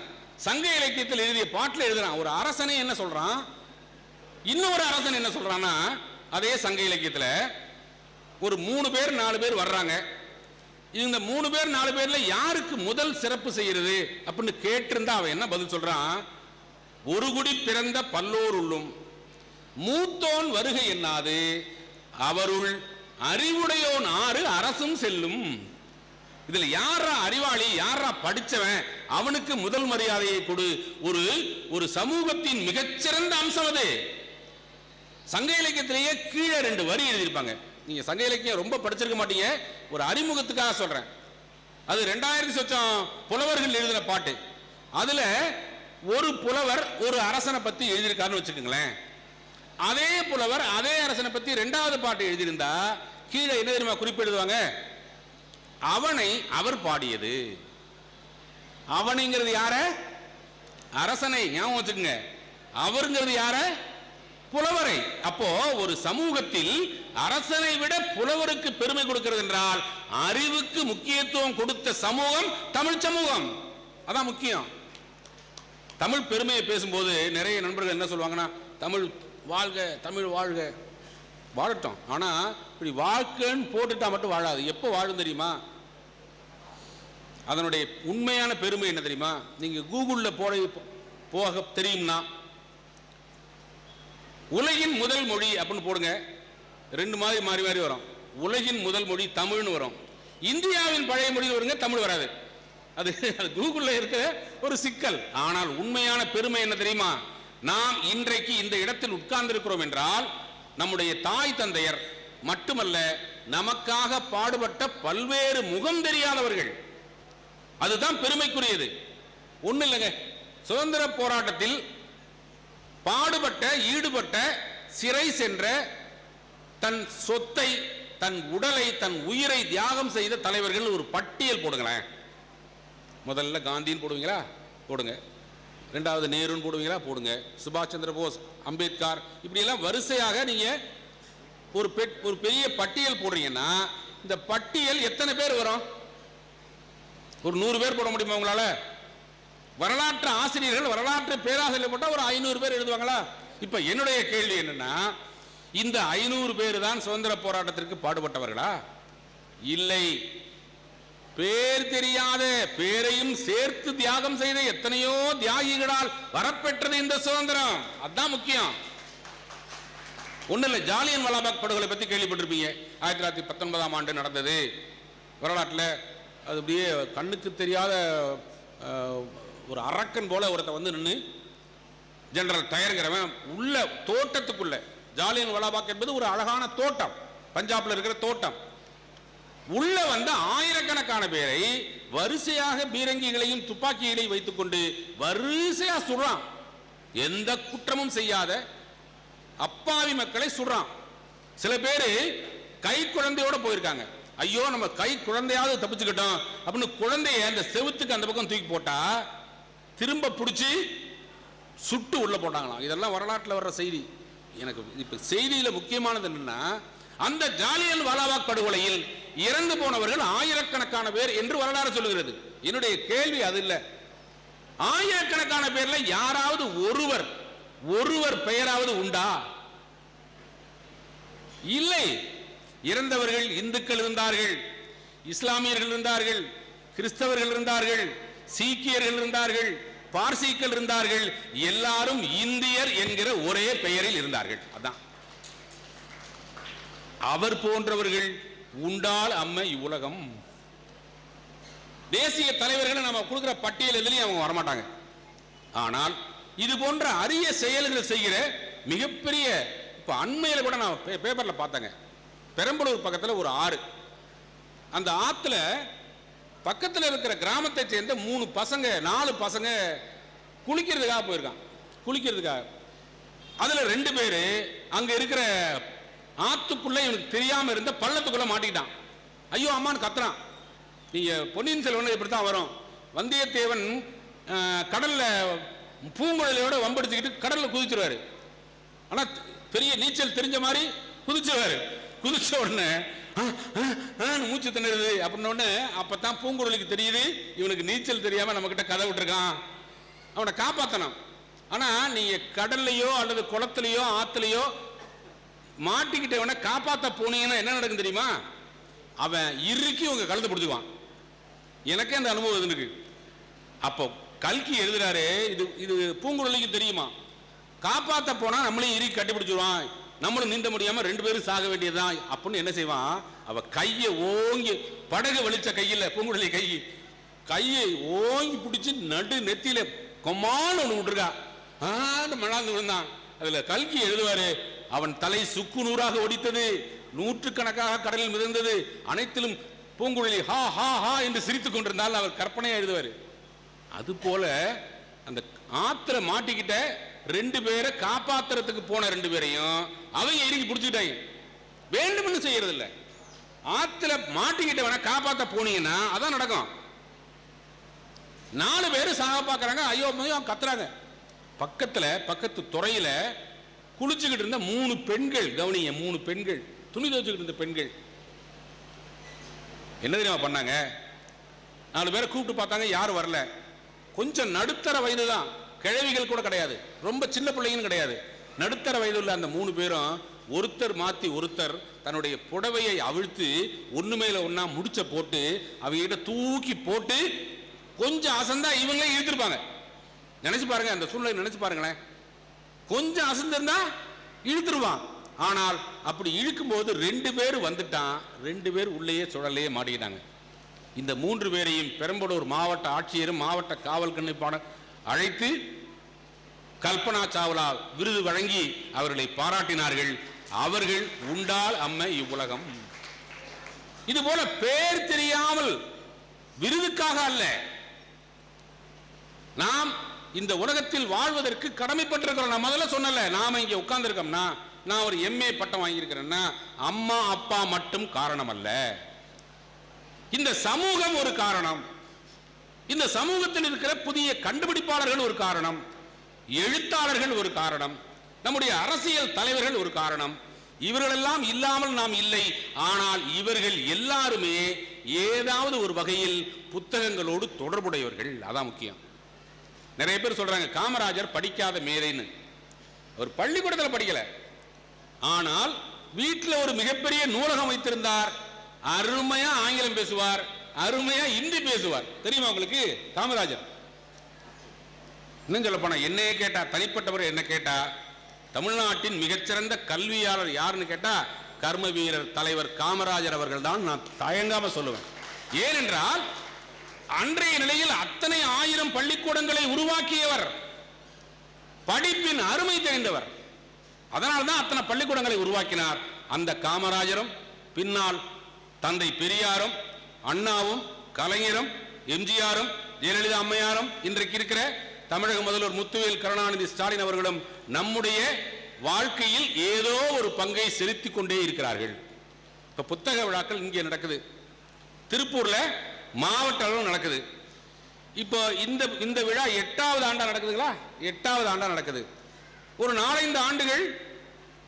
சங்க இலக்கியத்தில் எழுதிய பாட்டில் எழுதுறான். ஒரு அரசனே என்ன சொல்றான், இன்னொரு அரசன் என்ன சொல்றான்னா, அதே சங்க இலக்கியத்தில் ஒரு 3 பேர் 4 பேர் வர்றாங்க. இந்த 3 பேர் 4 பேர்ல யாருக்கு முதல் சிறப்பு செய்யறது அப்படின்னு கேட்டிருந்தா அவன் என்ன பதில் சொல்றான்? ஒரு குடி பிறந்த பல்லோர் உள்ளும் மூத்தோன் வருகை என்னாது அவருள் அறிவுடையோன் ஆறு அரசும் செல்லும். இதுல யாரா அறிவாளி, யாரா படிச்சவன், அவனுக்கு முதல் மரியாதையை கொடு. ஒரு சமூகத்தின் மிகச்சிறந்த அம்சம் அது. சங்க இலக்கியத்திலேயே கீழே 2 வரி எழுதியிருப்பாங்க. நீங்க சங்க இலக்கியம் ரொம்ப படிச்சிருக்க மாட்டீங்க, ஒரு அறிமுகத்துக்காக சொல்றேன். அது 2000 சொச்சம் புலவர்கள் எழுதின பாட்டு. அதுல ஒரு புலவர் ஒரு அரசனை பத்தி எழுதியிருக்காருன்னு வச்சுக்கோங்களேன். அதே புலவர் அதே அரசனை பத்தி 2வது பாட்டு எழுதியிருந்தா கீழே என்ன தெரியுமா குறிப்பிடுவாங்க? அவனை அவர் பாடியது. அவனைங்கிறது யார? அரசனை. ஞாபகம் வச்சுக்கோங்க. அவருங்கிறது யார? புலவரை. அப்போ ஒரு சமூகத்தில் அரசனை விட புலவருக்கு பெருமை கொடுக்கிறது என்றால் அறிவுக்கு முக்கியத்துவம் கொடுத்த சமூகம் தமிழ் சமூகம். அதான் முக்கியம். தமிழ் பெருமையை பேசும்போது நிறைய நண்பர்கள் என்ன சொல்லுவாங்கன்னா, தமிழ் வாழ்க, தமிழ் வாழ்க. வாழட்டும், ஆனா இப்படி வாழ்க்கைன்னு போட்டுட்டா மட்டும் வாழாது. எப்போ வாழும் தெரியுமா? அதனுடைய உண்மையான பெருமை என்ன தெரியுமா? நீங்க கூகுள்ல போக தெரியும்னா உலகின் முதல் மொழி அப்படின்னு போடுங்க. 2 மாதிரி மாறி மாறி வரும். உலகின் முதல் மொழி தமிழ்னு வரும். இந்தியாவின் பழைய மொழி வருங்க, தமிழ் வராது. அது கூகுள்ல இருக்கிற ஒரு சிக்கல். ஆனால் உண்மையான பெருமை என்ன தெரியுமா? நாம் இன்றைக்கு இந்த இடத்தில் உட்கார்ந்து இருக்கிறோம் என்றால் நம்முடைய தாய் தந்தையர் மட்டுமல்ல, நமக்காக பாடுபட்ட பல்வேறு முகம் தெரியாதவர்கள். அதுதான் பெருமைக்குரியது. ஒண்ணு இல்லைங்க, சுதந்திர போராட்டத்தில் பாடுபட்ட, ஈடுபட்ட, சிறை சென்ற, தன் சொத்தை, தன் உடலை, தன் உயிரை தியாகம் செய்த தலைவர்கள் ஒரு பட்டியல் போடுங்களேன். முதல்ல காந்தின்னு போடுவீங்களா? போடுங்க. 2வது நேருன்னு போடுவீங்களா? போடுங்க. சுபாஷ் சந்திர போஸ், அம்பேத்கர், இப்படி எல்லாம் வரிசையாக நீங்க ஒரு பெரிய பட்டியல் போடுறீங்கன்னா இந்த பட்டியல் எத்தனை பேர் வரும்? ஒரு 100 பேர் போட முடியுமா உங்களால? வரலாற்று ஆசிரியர்கள், வரலாற்று பேராசிரியர் போட்டா ஒரு 500 பேர் எழுதுவாங்களா? இப்ப என்னுடைய கேள்வி என்னன்னா, இந்த 500 பேர் தான் சுதந்திர போராட்டத்திற்கு பாடுபட்டவர்களா? இல்லை. பேர் தெரியாத, பேரையும் சேர்த்து தியாகம் செய்த எத்தனையோ தியாகிகளால் வரப்பெற்றது இந்த சுதந்திரம். அதுதான் முக்கியம். ஒண்ணு இல்ல, ஜாலியன் வாலாபாக் படுகொலை பத்தி கேள்விப்பட்டிருப்பீங்க. 1919ஆம் ஆண்டு நடந்தது. வரலாற்றில் அது அப்படியே கண்ணுக்கு தெரியாத ஒரு அரக்கன் போல ஒருத்த வந்து நின்று ஜெனரல் டயர்ங்கிறவன் உள்ள தோட்டத்துக்குள்ள, ஜாலியன் வாலாபாக் என்பது ஒரு அழகான தோட்டம், பஞ்சாப்ல இருக்கிற தோட்டம். உள்ள வந்த ஆயிரக்கணக்கான பேரை வரிசையாக பீரங்கிகளையும் துப்பாக்கிகளையும் வைத்துக் கொண்டு வரிசையா சுடுறான். எந்த குற்றமும் செய்யாத அப்பாவி மக்களை சுடுறான். சில பேர் கை குழந்தையோட போயிருக்காங்க. ஐயோ நம்ம கை குழந்தையாவது தப்பிச்சுக்கிட்டோம் அப்படின்னு குழந்தைய அந்த செவுத்துக்கு அந்த பக்கம் தூக்கி போட்டா திரும்ப பிடிச்சி சுட்டு உள்ள போட்டாங்களாம். இதெல்லாம் வரலாற்றில் வர்ற செய்தி. எனக்கு இப்ப செய்தியில முக்கியமானது என்னன்னா, அந்த ஜாலியன் வாலாபாக் படுகொலையில் இறந்து போனவர்கள் ஆயிரக்கணக்கான பேர் என்று வரலாறு சொல்லுகிறது. என்னுடைய கேள்வி அது இல்லை. ஆயிரக்கணக்கான பேர்ல யாராவது ஒருவர் பெயராவது உண்டா? இல்லை. இறந்தவர்கள் இந்துக்கள் இருந்தார்கள், இஸ்லாமியர்கள் இருந்தார்கள், கிறிஸ்தவர்கள் இருந்தார்கள், சீக்கியர்கள் இருந்தார்கள், பார்சிகள் இருந்தார்கள். எல்லாரும் இந்தியர் என்கிற ஒரே பெயரில் இருந்தார்கள். அதான் அவர் போன்றவர்கள் உண்டால் அம்மை இவ்வுலகம். தேசிய தலைவர்களை நம்ம கொடுக்கிற பட்டியல் எதுலையும் அவங்க வரமாட்டாங்க. ஆனால் இது போன்ற அரிய செயல்கள் செய்கிற மிகப்பெரிய, இப்ப அண்மையில கூட நான் பேப்பர்ல பார்த்தேங்க, பெரம்பலூர் பக்கத்தில் ஒரு ஆறு, அந்த ஆத்துல பக்கத்தில் இருக்கிற கிராமத்தை சேர்ந்த 4 பசங்க குளிக்கிறதுக்காக போயிருக்கான். குளிக்கிறதுக்காக அதுல 2 பேரு அங்க இருக்கிற ஆத்துக்குள்ள இவனுக்கு தெரியாம இருந்த பள்ளத்துக்குள்ள மாட்டிக்கிட்டான். ஐயோ அம்மான்னு கத்துறான். நீங்க பொன்னியின் செல்வன் இப்படித்தான் வரும். வந்தியத்தேவன் கடல்ல பூங்குழலியோட வம்படிச்சுக்கிட்டு கடல்ல குதிச்சிருவாரு. ஆனா பெரிய நீச்சல் தெரிஞ்ச மாதிரி குதிச்சுவாரு. குதிச்ச உடனே மூச்சு திணறுது அப்படின்னு அப்பதான் பூங்குழலிக்கு தெரியுது இவனுக்கு நீச்சல் தெரியாம நம்ம கிட்ட கதை விட்டுருக்கான், அவனை காப்பாத்தணும். ஆனா நீங்க கடல்லையோ அல்லது குளத்திலேயோ ஆத்துலையோ மாட்டிக்கிட்டவனை காப்பாத்த போனீங்கன்னா என்ன நடக்கும் தெரியுமா? அவன் இறுக்கி உங்க கழுத்தை பிடிச்சுக்குவான். எனக்கே அந்த அனுபவம் இருக்கு. அப்போ கல்கி எழுதுறாரு, இது பூங்குழலிக்கு தெரியுமா, காப்பாத்த போனா நம்மளையும் இறுக்கி கட்டி பிடிச்சிருவான், நம்மளும் நீந்த முடியாம 2 பேரும் சாக வேண்டியதுதான் அப்படின்னு என்ன செய்வான்? அவ கையை ஓங்கி, படகு வலிச்ச கையில பூங்குழலி கையை ஓங்கி பிடிச்சி நடு நெத்தியில கொமான்னு ஒண்ணு விட்டுருக்கா. மழாந்து விழுந்தான். அதுல கல்கி எழுதுவாரு, அவன் தலை சுக்கு நூறாக ஒடித்தது, 100கணக்காக கடலில் மிதந்தது, அனைத்திலும் பூங்குழலி ஹா ஹா ஹா என்று சிரித்துக் கொண்டிருந்தால் அவர் கற்பனையா எழுதுவாரு. அது போல அந்த ஆத்திர மாட்டிக்கிட்ட 2 பேரை காப்பாத்துறதுக்கு போன 2 பேரையும் அவங்க இறுக்கி பிடிச்சுக்கிட்டாங்க. வேண்டும்னு செய்யறது இல்ல. ஆத்துல மாட்டிக்கிட்டவனை காப்பாத்த போனீங்கன்னா அதான் நடக்கும். 4 பேரு சாக பாக்குறாங்க, ஐயோ கத்துறாங்க. பக்கத்து துறையில குளிச்சுக்கிட்டு இருந்த 3 பெண்கள், கவனிங்க, 3 பெண்கள், துணி துவைச்சுக்கிட்டு இருந்த பெண்கள் என்ன தெரியுமா பண்ணாங்க? 4 பேரை கூப்பிட்டு பார்த்தாங்க, யாரும் வரல. கொஞ்சம் நடுத்தர வயது தான், கிழவிகள் கூட கிடையாது, ரொம்ப சின்ன பிள்ளைங்கன்னு கிடையாது, நடுத்தர வயது உள்ள அந்த 3 பேரும் ஒருத்தர் மாத்தி ஒருத்தர் தன்னுடைய புடவையை அவிழ்த்து ஒண்ணு மேல ஒண்ணா முடிச்ச போட்டு அவங்க தூக்கி போட்டு கொஞ்சம் அசந்தா இவங்களே இழுத்திருப்பாங்க. நினைச்சு பாருங்க, அந்த சூழ்நிலை நினைச்சு பாருங்களேன். கொஞ்சம் அசந்திருந்தா இழுத்துருவான். ஆனால் அப்படி இழுக்கும் போது 2 பேர் வந்துட்டான், 2 பேர் உள்ளேயே சுழலையே மாட்டிக்கிட்டாங்க. இந்த 3 பேரையும் பெரம்பலூர் மாவட்ட ஆட்சியரும் மாவட்ட காவல் கண்காணிப்பாளர் அழைத்து கல்பனா சாவ்லா விருது வழங்கி அவர்களை பாராட்டினார்கள். அவர்கள் உண்டால் அம்மை இவ்வுலகம். இது போல பேர் தெரியாமல், விருதுக்காக அல்ல, நாம் இந்த உலகத்தில் வாழ்வதற்கு கடமைப்பட்டிருக்கிறோம். நான் முதல்ல சொன்னல, நாம இங்க உட்கார்ந்து இருக்கோம்னா, நான் ஒரு MA பட்டம் வாங்கியிருக்கிறேன்னா அம்மா அப்பா மட்டும் காரணம் அல்ல, இந்த சமூகம் ஒரு காரணம், இந்த சமூகத்தில் இருக்கிற புதிய கண்டுபிடிப்பாளர்கள் ஒரு காரணம், எழுத்தாளர்கள் ஒரு காரணம், நம்முடைய அரசியல் தலைவர்கள் ஒரு காரணம். இவர்களெல்லாம் இல்லாமல் நாம் இல்லை. ஆனால் இவர்கள் எல்லாருமே ஏதாவது ஒரு வகையில் புத்தகங்களோடு தொடர்புடையவர்கள். அதான் முக்கியம். நிறைய பேர் சொல்றாங்க காமராஜர் படிக்காத மேதைன்னு. ஒரு பள்ளிக்கூடத்தில் படிக்கல, ஆனால் வீட்டில் ஒரு மிகப்பெரிய நூலகம் வைத்திருந்தார். அருமையா ஆங்கிலம் பேசுவார், அருமையா இந்தி பேசுவார். தெரியுமா உங்களுக்கு காமராஜர்? இன்னும் சொல்ல போனா என்னையே கேட்டா, தனிப்பட்டவர் என்ன கேட்டா, தமிழ்நாட்டின் மிகச்சிறந்த கல்வியாளர் யாருன்னு கேட்டா கர்ம வீரர் தலைவர் காமராஜர் அவர்கள் தான் நான் தயங்காம சொல்லுவேன். ஏனென்றால் அன்றைய நிலையில் அத்தனை 1000 பள்ளிக்கூடங்களை உருவாக்கியவர், படிப்பின் அருமை தெரிந்தவர். அதனால்தான் அத்தனை பள்ளிக்கூடங்களை உருவாக்கினார். அந்த காமராஜரும் பின்னால் தந்தை பெரியாரும் அண்ணாவும் கலைஞரும் எம்ஜிஆரும் ஜெயலலிதா அம்மையாரும் இன்றைக்கு இருக்கிற தமிழக முதல்வர் முத்துவேல் கருணாநிதி ஸ்டாலின் அவர்களும் நம்முடைய வாழ்க்கையில் ஏதோ ஒரு பங்கை செலுத்திக் கொண்டே இருக்கிறார்கள். இப்ப புத்தக விழாக்கள் இங்கே நடக்குது, திருப்பூர்ல மாவட்ட அளவில் நடக்குது. இப்போ இந்த விழா 8வது ஆண்டா நடக்குதுங்களா? 8வது ஆண்டா நடக்குது. ஒரு 4-5 ஆண்டுகள்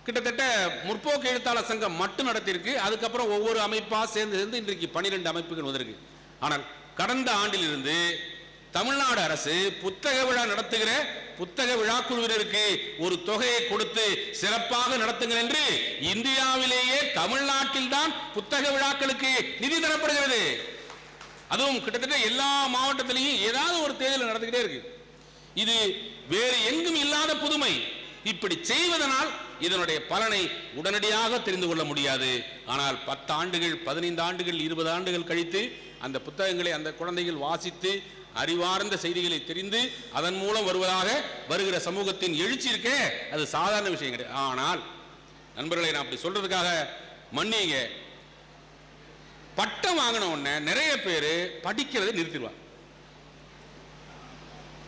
கிட்டத்தட்ட முற்போக்கு எழுத்தாளர் சங்கம் மட்டும் நடத்தியிருக்கு. அதுக்கப்புறம் ஒவ்வொரு அமைப்பா சேர்ந்து இன்றைக்கு 12 அமைப்புகள் வந்திருக்கு. ஆனால் கடந்த ஆண்டிலிருந்து தமிழ்நாடு அரசு புத்தக விழா நடத்துகிற புத்தக விழா குழுவினருக்கு ஒரு தொகையை கொடுத்து சிறப்பாக நடத்துங்கள் என்று இந்தியாவிலேயே தமிழ்நாட்டில் தான் புத்தக விழாக்களுக்கு நிதி தரப்படுகிறது. அதுவும் கிட்டத்தட்ட எல்லா மாவட்டத்திலையும் ஏதாவது ஒரு தேதியில் நடந்துகிட்டே இருக்கு. இது வேறு எங்கும் இல்லாத புதுமை. இப்படி செய்வதனால் இதனுடைய பலனை உடனடியாக தெரிந்து கொள்ள முடியாது. ஆனால் 10 ஆண்டுகள், 15 ஆண்டுகள், 20 ஆண்டுகள் கழித்து அந்த புத்தகங்களை அந்த குழந்தைகள் வாசித்து அறிவார்ந்த செய்திகளை தெரிந்து அதன் மூலம் வருகிற சமூகத்தின் எழுச்சி இருக்கே, அது சாதாரண விஷயம் கிடையாது. ஆனால் நண்பர்களை, நான் அப்படி சொல்றதுக்காக மன்னிங்க, பட்டம் வாங்கின உடனே நிறைய பேர் படிக்கிறதை நிறுத்திடுவாங்க.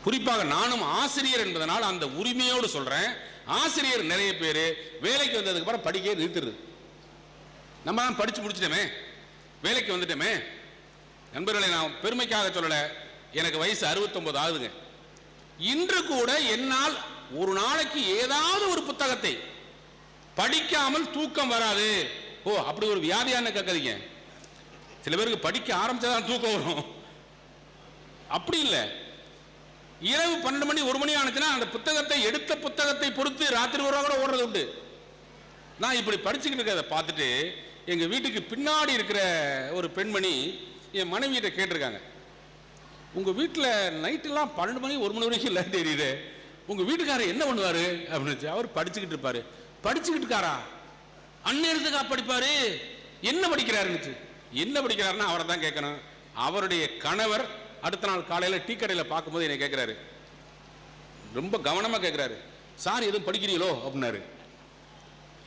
குறிப்பாக நானும் ஆசிரியர் என்பதனால் அந்த உரிமையோடு சொல்றேன். ஆசிரியர் நிறைய பேர் வேலைக்கு வந்ததுக்கு அப்புறம் படிக்க நிறுத்துறது. நம்ம தான் படிச்சு முடிச்சிட்டோமே, வேலைக்கு வந்துட்டோமே. நண்பர்களை, நான் பெருமைக்காக சொல்லல, எனக்கு வயசு 69 ஆகுதுங்க. இன்று கூட என்னால் ஒரு நாளைக்கு ஏதாவது ஒரு புத்தகத்தை படிக்காமல் தூக்கம் வராது. ஓ, அப்படி ஒரு வியாதியான கேட்காதீங்க. சில பேருக்கு படிக்க ஆரம்பிச்சாதான் தூக்கம் வரும். அப்படி இல்லை. இரவு 12 மணி 1 மணி ஆனிச்சுன்னா அந்த புத்தகத்தை எடுத்த புத்தகத்தை பொறுத்து ராத்திரி ஒரு கூட ஓடுறது உண்டு. நான் இப்படி படிச்சுக்கிட்டு இருக்கிறத பார்த்துட்டு எங்க வீட்டுக்கு பின்னாடி இருக்கிற ஒரு பெண்மணி என் மனைவியிட்ட கேட்டிருக்காங்க, உங்க வீட்டில் நைட்டெல்லாம் 12 மணி 1 மணி வரைக்கும் லைட் எரியுது, உங்க வீட்டுக்காரர் என்ன பண்ணுவாரு அப்படின்னு. அவர் படிச்சுக்கிட்டு இருப்பாரு. படிச்சுக்கிட்டு இருக்காரா? அந்நேரத்துக்கா படிப்பாரு? என்ன படிக்கிறாருன்னு. என்ன படிக்கிறாருன்னா அவரை தான் கேட்கணும். அவருடைய கணவர் அடுத்த நாள் காலையில் டீ கடையில் பார்க்கும்போது என்னை கேட்குறாரு, ரொம்ப கவனமாக கேட்குறாரு, சார் எதுவும் படிக்கிறீங்களோ அப்படின்னாரு.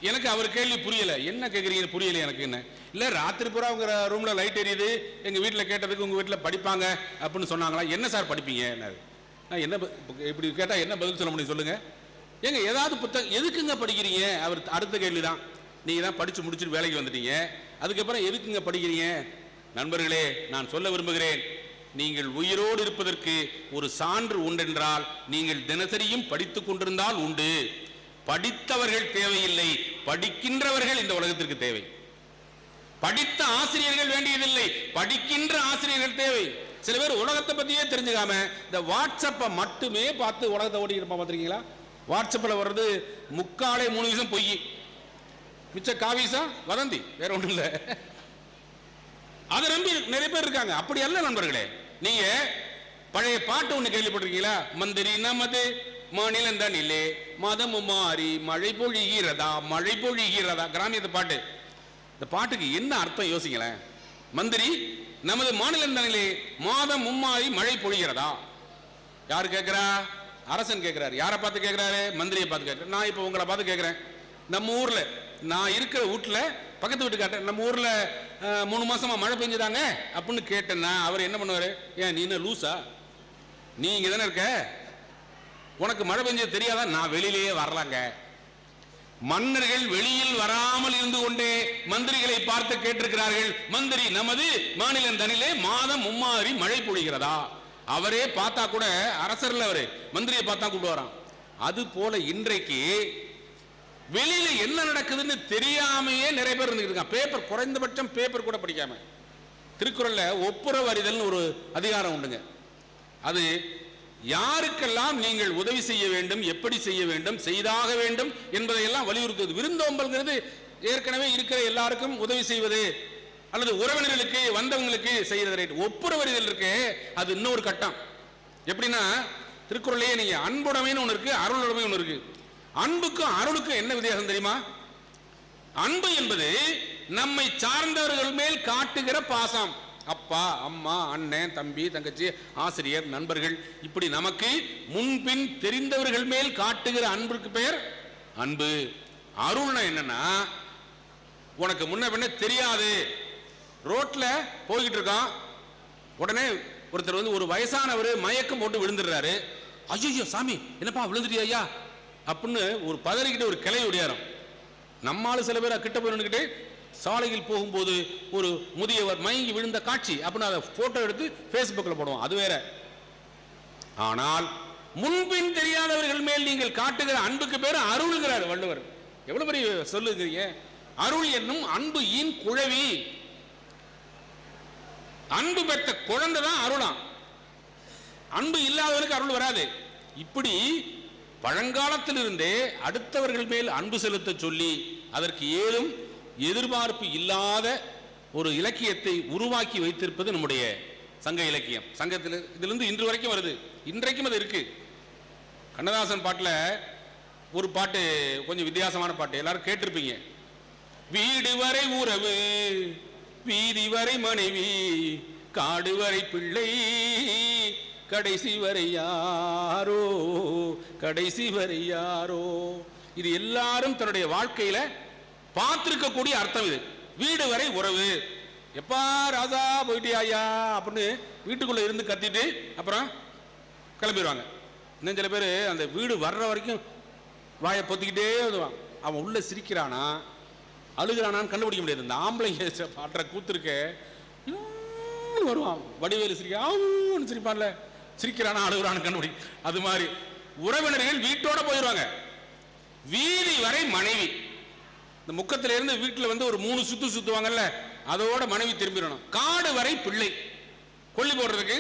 எனக்கு அவர் கேள்வி புரியலை. என்ன கேட்குறீங்கன்னு புரியலை எனக்கு. என்ன இல்லை, ராத்திரி பூரா உங்க ரூமில் லைட் எரியுது, எங்கள் வீட்டில் கேட்டதுக்கு உங்கள் வீட்டில் படிப்பாங்க அப்படின்னு சொன்னாங்களா? என்ன சார் படிப்பீங்க? நான் என்ன இப்படி கேட்டால் என்ன பதில் சொல்ல முடியும் சொல்லுங்கள். ஏங்க, ஏதாவது புத்தகம் எதுக்குங்க படிக்கிறீங்க? அவர் அடுத்த கேள்வி தான். நீங்கள் தான் படித்து முடிச்சுட்டு வேலைக்கு வந்துட்டீங்க, அதுக்கப்புறம் எதுக்குங்க படிக்கிறீங்க? நண்பர்களே, நான் சொல்ல விரும்புகிறேன், நீங்கள் உயிரோடு இருப்பதற்கு ஒரு சான்று உண்டென்றால் நீங்கள் தினசரியும் படித்துக் கொண்டிருந்தால் உண்டு. படித்தவர்கள் தேவையில்லை, படிக்கின்றவர்கள் இந்த உலகத்திற்கு தேவை. படித்த ஆசிரியர்கள் வேண்டியதில்லை, படிக்கின்ற ஆசிரியர்கள் தேவை. சில பேர் உலகத்தை பத்தியே தெரிஞ்சுக்காம இந்த வாட்ஸ்அப்பை மட்டுமே பார்த்து உலகத்தை ஓடிட்டு இருப்பான். பார்த்துருக்கீங்களா? வாட்ஸ்அப்பில் வர்றது 3/4 வீசம் பொய், மிச்ச காவிசா வதந்தி, வேற ஒன்றும் இல்லை. அதை நம்பி நிறைய பேர் இருக்காங்க. அப்படி அல்ல நண்பர்களே. நீங்க பழைய பாட்டு ஒண்ணு கேள்விப்பட்டிருக்கீங்களா? மந்திரி நமது மாநிலந்தனிலே மதம் மாறி மழை பொழிகிறதா, மழை பொழிகிறதா, கிராமியத்து பாட்டு. இந்த பாட்டுக்கு என்ன அர்த்தம் யோசிங்களேன். மந்திரி நமது மாநிலந்தனிலே மாதம் மும்மாறி மழை பொழிகிறதா. யாரு கேட்கிறா? அரசன் கேட்கிறாரு. யாரை பார்த்து கேட்கிறாரு? மந்திரியை பார்த்து கேட்கிறார். நான் இப்போ உங்களை பார்த்து கேட்கிறேன், நம்ம ஊர்ல நான் இருக்கிற வீட்டுல பக்கத்து வீட்டு காட்ட, நம்ம ஊர்ல 3 மாசமா மழை பெஞ்சுதாங்க அப்படின்னு கேட்டேன்னா அவர் என்ன பண்ணுவாரு? ஏன் நீ என்ன லூசா? நீ இங்க தானே இருக்க, உனக்கு மழை பெஞ்சது தெரியாதா? நான் வெளியிலேயே வரலாங்க. மன்னர்கள் வெளியில் வராமல் இருந்து கொண்டே மந்திரிகளை பார்த்து கேட்டிருக்கிறார்கள், மந்திரி நமது மாநிலந்தனிலே மாதம் மும்மாறி மழை பொழிகிறதா. அவரே பார்த்தா கூட அரசர்ல அவரு மந்திரியை பார்த்தா கூப்பிடுவாராம். அது போல இன்றைக்கு வெளியில என்ன நடக்குதுன்னு தெரியாமையே நிறைய பேர் இருந்துருக்காங்க. பேப்பர், குறைந்தபட்சம் பேப்பர் கூட படிக்காம. திருக்குறள்ல ஒப்புரவு அறிதல் ஒரு அதிகாரம் உண்டுங்க. அது யாருக்கெல்லாம் நீங்கள் உதவி செய்ய வேண்டும், எப்படி செய்ய வேண்டும், செய்தாக வேண்டும் என்பதையெல்லாம் வலியுறுத்துவது. விருந்தோம்பல்ங்கிறது ஏற்கனவே இருக்கிற எல்லாருக்கும் உதவி செய்வது, அல்லது உறவினர்களுக்கு வந்தவங்களுக்கு செய்யறது. ஒப்புரவு அறிதல் இருக்கு, அது இன்னொரு கட்டம். எப்படின்னா திருக்குறளையே நீங்க அன்புடைமைன்னு ஒன்று இருக்கு, அருளுடைமை ஒன்று இருக்கு. அன்புக்கும் அருளுக்கும் என்ன வித்தியாசம் தெரியுமா? அன்பு என்பது நம்மை சார்ந்தவர்கள் மேல் காட்டுகிற பாசம். அப்பா, அம்மா, அண்ணன், தம்பி, தங்கச்சி, ஆசிரியர், நண்பர்கள், இப்படி நமக்கு முன்பின் தெரிந்தவர்கள் மேல் காட்டுகிற அன்புக்கு பெயர் அன்பு. அருள்னா என்னன்னா, உனக்கு முன்ன பின்ன தெரியாது, ரோட்ல போய்கிட்டு இருக்கான், உடனே ஒருத்தர் வந்து ஒரு வயசானவர் மயக்கம் போட்டு விழுந்துடுறாரு. ஐயோ சாமி, என்னப்பா விழுந்துட்டியா ஐயா அப்படின்னு ஒரு பதறிக்கிட்டு ஒரு கிளை ஒடியாரம். நம்மால சில பேர் கிட்ட போய் நின்றுக்கிட்டு சாலையில் போகும்போது ஒரு முதியவர் மயங்கி விழுந்த காட்சி அப்படின்னு அதை போட்டோ எடுத்து ஃபேஸ்புக்கில் போடுவோம், அது வேற. ஆனால் முன்பின் தெரியாதவர்கள் மேல் நீங்கள் காட்டுகிற அன்புக்கு பேர் அருள்கிறார் வள்ளுவர். எவ்வளவு பெரிய சொல்லுகிறீங்க. அருள் என்னும் அன்பு ஈன் குழவி. அன்பு பெற்ற குழந்தை தான் அருளாம். அன்பு இல்லாதவருக்கு அருள் வராது. இப்படி பழங்காலத்திலிருந்தே அடுத்தவர்கள் மேல் அன்பு செலுத்த சொல்லி அதற்கு ஏதும் எதிர்பார்ப்பு இல்லாத ஒரு இலக்கியத்தை உருவாக்கி வைத்திருப்பது நம்முடைய சங்க இலக்கியம். சங்கத்தில் இதிலிருந்து இன்று வரைக்கும் வருது, இன்றைக்கும் அது இருக்கு. கண்ணதாசன் பாட்டில் ஒரு பாட்டு கொஞ்சம் வித்தியாசமான பாட்டு, எல்லாரும் கேட்டிருப்பீங்க. வீடு வரை உறவு, வீதி வரை மனைவி, காடு வரை பிள்ளை, கடைசி வரை யாரோ, கடைசி வரை யாரோ. இது எல்லாரும் தன்னுடைய வாழ்க்கையில பார்த்திருக்கக்கூடிய அர்த்தம் இது. வீடு வரை உறவு, எப்பா ராஜா போயிட்டியா அப்படின்னு வீட்டுக்குள்ள இருந்து கத்திட்டு அப்புறம் கிளம்பிடுவாங்க. இன்னும் சில பேர் அந்த வீடு வர்ற வரைக்கும் வாயை பொத்திக்கிட்டே வருவான். அவன் உள்ள சிரிக்கிறானா அழுகிறானான்னு கண்டுபிடிக்க முடியாது. இந்த ஆம்பளைங்க பாட்டுற கூத்துருக்க வருவான், வடிவேலு சிரிக்க சிரிப்பான்ல, சிரிக்கிறானா அழுகிறான்னு கண்டுபிடி. அது மாதிரி உறவினர்கள் வீட்டோட போயிடுவாங்க. வீதி வரை மனைவி, இந்த முக்கத்துல இருந்து வீட்டில் வந்து ஒரு 3 சுத்து சுத்துவாங்கல்ல, அதோட மனைவி திரும்பிடணும். காடு வரை பிள்ளை, கொல்லி போடுறதுக்கு.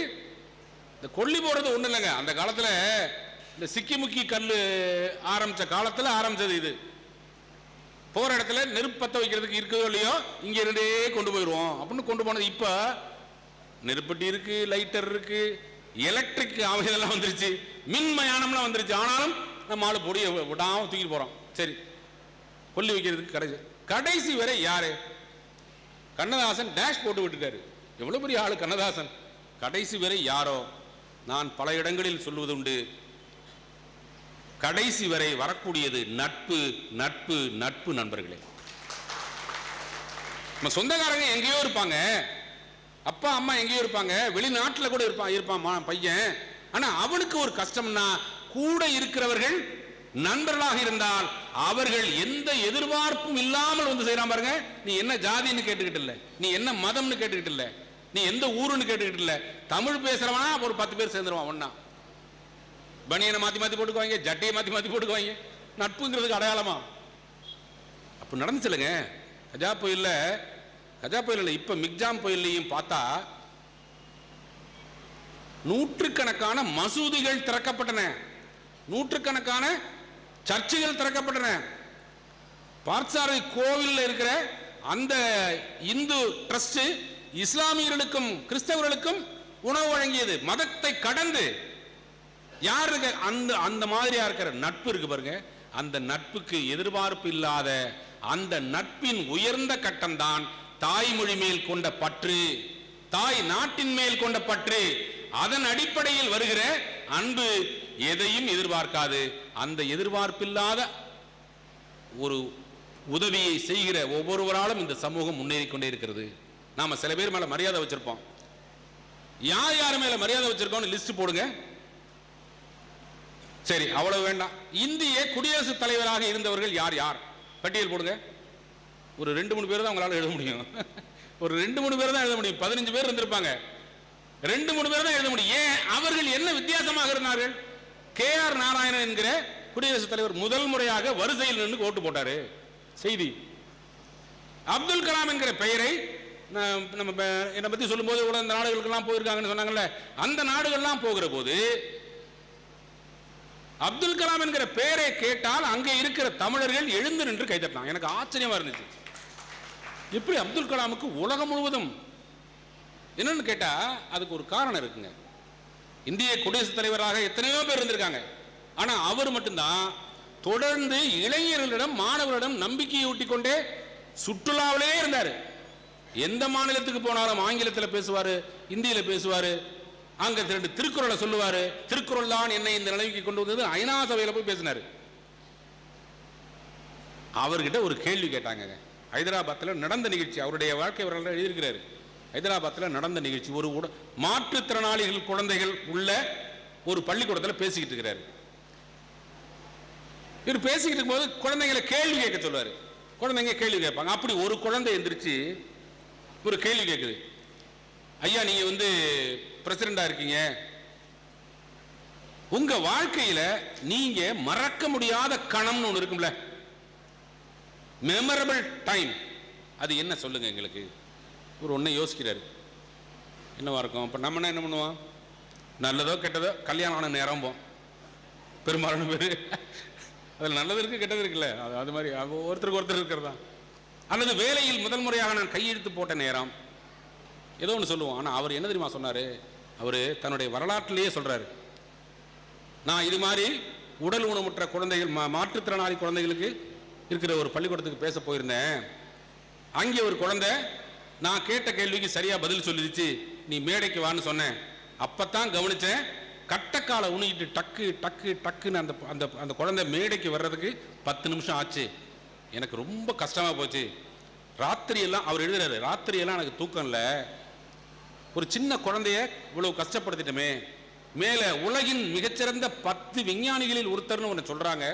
இந்த கொல்லி போடுறது ஒண்ணு இல்லைங்க, அந்த காலத்துல இந்த சிக்கி முக்கி கல் ஆரம்பிச்ச காலத்துல ஆரம்பிச்சது இது. போற இடத்துல நெருப்பு பத்த வைக்கிறதுக்கு இருக்கோ இல்லையோ இங்க இருந்தே கொண்டு போயிடுவோம் அப்படின்னு கொண்டு போனது. இப்ப நெருப்பட்டி இருக்கு, லைட்டர் இருக்கு, எலக்ட்ரிக் இதெல்லாம் வந்துருச்சு, மின்மயானம்லாம் வந்துருச்சு. ஆனாலும் நம்ம ஆளு பொடியை விடாம தூக்கிட்டு போறோம். சரி, கொல்லி வைக்கிறதுக்கு கடைசி வரை யாரு? கண்ணதாசன் டேஷ் போட்டு விட்டுட்டாரு. எவ்வளவு பெரிய ஆளு கண்ணதாசன். கடைசி வரை யாரோ? நான் பல இடங்களில் சொல்வது உண்டு, கடைசி வரை வரக்கூடியது நட்பு, நட்பு, நட்பு. நண்பர்களே, நம்ம சொந்தக்காரங்க எங்கேயோ இருப்பாங்க, அப்பா அம்மா எங்கேயோ இருப்பாங்க, வெளிநாட்டில் கூட இருப்பான் பையன். ஆனா அவனுக்கு ஒரு கஷ்டம்னா கூட இருக்கிறவர்கள் நண்பர்களாக இருந்தால் அவர்கள் எந்த எதிர்பார்ப்பும் இல்லாமல் வந்து செய்யறான் பாருங்க. நீ என்ன ஜாதின்னு கேட்டுக்கிட்டு இல்ல, நீ என்ன மதம்னு கேட்டுக்கிட்டு இல்ல, நீ எந்த ஊருன்னு கேட்டுக்கிட்டு இல்ல, தமிழ் பேசுறவனா ஒரு 10 பேர் சேர்ந்துருவான் ஒன்னா. பனியனை மாத்தி மாத்தி போட்டுக்குவாங்க, ஜட்டையை மாத்தி மாத்தி போட்டுக்குவாங்க. நட்புங்கிறதுக்கு அடையாளமா அப்ப நடந்துச்சுலங்க. கஜா புயல் இப்ப மிக்ஜாம் புயல்லையும் பார்த்தா நூற்றுக்கணக்கான மசூதிகள் திறக்கப்பட்டன, நூற்றுக்கணக்கான சர்ச்சுகள் திறக்கப்பட்டன. பார்சாரதி கோவிலில் இருக்கிற அந்த இந்து ட்ரஸ்ட் இஸ்லாமியர்களுக்கும் கிறிஸ்தவர்களுக்கும் உணவு வழங்கியது, மதத்தை கடந்து. யாருக்கு அந்த மாதிரியா இருக்கிற நட்பு இருக்கு பாருங்க. அந்த நட்புக்கு எதிர்பார்ப்பு இல்லாத அந்த நட்பின் உயர்ந்த கட்டம் தான் தாய்மொழி மேல் கொண்ட பற்று, தாய் நாட்டின் மேல் கொண்ட பற்று. அதன் அடிப்படையில் வருகிற அன்பு எதையும் எதிர்பார்க்காது. அந்த எதிர்பார்ப்பில்லாத ஒரு உதவியை செய்கிற ஒவ்வொருவராலும் இந்த சமூகம் முன்னேறி கொண்டே இருக்கிறது. நாம சில பேர் மேல மரியாதை வச்சிருப்போம். யார் யார் மேல மரியாதை வச்சிருக்கோம் லிஸ்ட் போடுங்க. சரி, அவ்வளவு வேண்டாம். இந்திய குடியரசுத் தலைவராக இருந்தவர்கள் யார் யார் பட்டியல் போடுங்க. ஒரு 2-3 பேர் தான் உங்களால எழுத முடியும். ஒரு 2-3 பேர் தான் எழுத முடியும். 15 பேர் இருந்திருப்பாங்க, 2-3 பேர் தான் எழுத முடியும். ஏன்? அவர்கள் என்ன வித்தியாசமாக இருந்தார்கள்? KR நாராயணன் என்கிற குடியரசுத் தலைவர் முதல் முறையாக வரிசையில் நின்று ஓட்டு போட்டாரு. செய்தி. அப்துல் கலாம் என்கிற பெயரை நம்ம என்னை பத்தி சொல்லும் போது கூட இந்த நாடுகளுக்கெல்லாம் போயிருக்காங்கன்னு சொன்னாங்கல்ல, அந்த நாடுகள்லாம் போகிற போது அப்துல் கலாம் என்கிற பெயரை கேட்டால் அங்கே இருக்கிற தமிழர்கள் எழுந்து நின்று கைதட்டலாம். எனக்கு ஆச்சரியமா இருந்துச்சு, எப்படி அப்துல் கலாமுக்கு உலகம் முழுவதும் என்னன்னு கேட்டா அதுக்கு ஒரு காரணம் இருக்குங்க. இந்திய குடியரசுத் தலைவராக எத்தனையோ பேர் இருந்திருக்காங்க, ஆனா அவர் மட்டும்தான் தொடர்ந்து இளைஞர்களிடம் மாணவர்களிடம் நம்பிக்கையை ஊட்டிக்கொண்டே சுற்றுலாவிலே இருந்தாரு. எந்த மாநிலத்துக்கு போனாலும் ஆங்கிலத்தில் பேசுவாரு, இந்தியில பேசுவாரு, அங்க 2 திருக்குறளை சொல்லுவாரு. திருக்குறள் தான் என்னை இந்த நிலைமைக்கு கொண்டு வந்தது. ஐநா சபையில போய் பேசினாரு. அவர்கிட்ட ஒரு கேள்வி கேட்டாங்க. ஹைதராபாத்தில் நடந்த நிகழ்ச்சி, அவருடைய வாழ்க்கை வரலாறு எழுதியிருக்கிறாரு. ஹைதராபாத்தில் நடந்த நிகழ்ச்சி, ஒரு மாற்றுத்திறனாளிகள் குழந்தைகள் உள்ள ஒரு பள்ளிக்கூடத்தில் பேசிக்கிட்டு இருக்கிறாரு. இவர் பேசிக்கிட்டு இருக்கும்போது குழந்தைங்களை கேள்வி கேட்க சொல்லுவார். குழந்தைங்க கேள்வி கேட்பாங்க. அப்படி ஒரு குழந்தை எந்திரிச்சு ஒரு கேள்வி கேட்குது, ஐயா நீங்க பிரசிடண்டா இருக்கீங்க, உங்க வாழ்க்கையில நீங்க மறக்க முடியாத கணம்னு ஒன்று இருக்கும்ல, மெமரபிள் டைம், அது என்ன சொல்லுங்க எங்களுக்கு. ஒரு ஒன்றை யோசிக்கிறாரு, என்னவா இருக்கும். இப்போ நம்ம என்ன பண்ணுவோம், நல்லதோ கெட்டதோ கல்யாணம் ஆன நேரம் போம், பெரும்பாலான பேர் அதில் நல்லது இருக்கு கெட்டது இருக்குல்ல, அது மாதிரி ஒருத்தருக்கு ஒருத்தர் இருக்கிறதா. அல்லது வேலையில் முதல் முறையாக நான் கையெழுத்து போட்ட நேரம், ஏதோ ஒன்று சொல்லுவோம். ஆனால் அவர் என்ன தெரியுமா சொன்னார், அவர் தன்னுடைய வரலாற்றிலேயே சொல்கிறாரு, நான் இது மாதிரி உடல் ஊனமுற்ற குழந்தைகள் மாற்றுத்திறனாளி குழந்தைகளுக்கு இருக்கிற ஒரு பள்ளிக்கூடத்துக்கு பேச போயிருந்தேன். அங்கே ஒரு குழந்தை நான் கேட்ட கேள்விக்கு சரியா பதில் சொல்லிடுச்சு, நீ மேடைக்கு வான்னு சொன்னேன். அப்பத்தான் கவனிச்சேன், கட்டக்காலை உணிக்கிட்டு டக்கு டக்கு டக்குன்னு அந்த அந்த அந்த குழந்தை மேடைக்கு வர்றதுக்கு 10 நிமிஷம் ஆச்சு. எனக்கு ரொம்ப கஷ்டமாக போச்சு. ராத்திரியெல்லாம் அவர் எழுதுறாரு, ராத்திரியெல்லாம் எனக்கு தூக்கம் இல்லை, ஒரு சின்ன குழந்தைய இவ்வளவு கஷ்டப்படுத்திட்டோமே, மேலே உலகின் மிகச்சிறந்த 10 விஞ்ஞானிகளில் ஒருத்தர்னு ஒன்று சொல்கிறாங்க,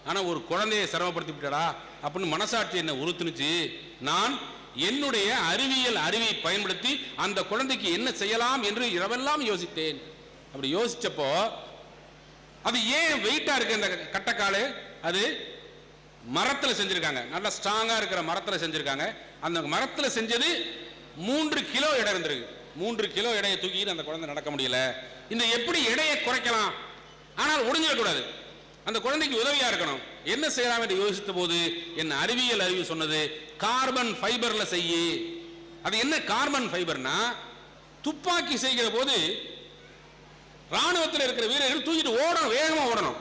ஆனால் ஒரு குழந்தையை சிரமப்படுத்தி விட்டடா அப்படின்னு மனசாட்சி என்னை உறுத்துனுச்சு. நான் என்னுடைய அறிவியல் அறிவை பயன்படுத்தி அந்த குழந்தைக்கு என்ன செய்யலாம் என்று இரவெல்லாம் யோசித்தேன். அப்படி யோசிச்சப்போ அது ஏன் வெயிட்டா இருக்கு அந்த கட்டக்காலு, அது மரத்தில் செஞ்சிருக்காங்க, நல்லா ஸ்ட்ராங்கா இருக்கிற மரத்தில் செஞ்சிருக்காங்க. அந்த மரத்தில் செஞ்சது 3 கிலோ எடை இருந்திருக்கு. 3 கிலோ எடையை தூக்கிட்டு அந்த குழந்தை நடக்க முடியல. இந்த எப்படி எடையை குறைக்கலாம், ஆனால் ஒடுங்கிடக்கூடாது, அந்த குழந்தைக்கு உதவியா இருக்கணும், என்ன செய்யலாம் என்று யோசித்த போது என் அறிவியல் அறிவு சொன்னது, கார்பன் ஃபைபர்ல செய்ய. அது என்ன கார்பன் ஃபைபர்னா, துப்பாக்கி செய்கிற போது ராணுவத்தில் இருக்கிற வீரர்கள் தூக்கிட்டு ஓடணும், வேகமா ஓடணும்,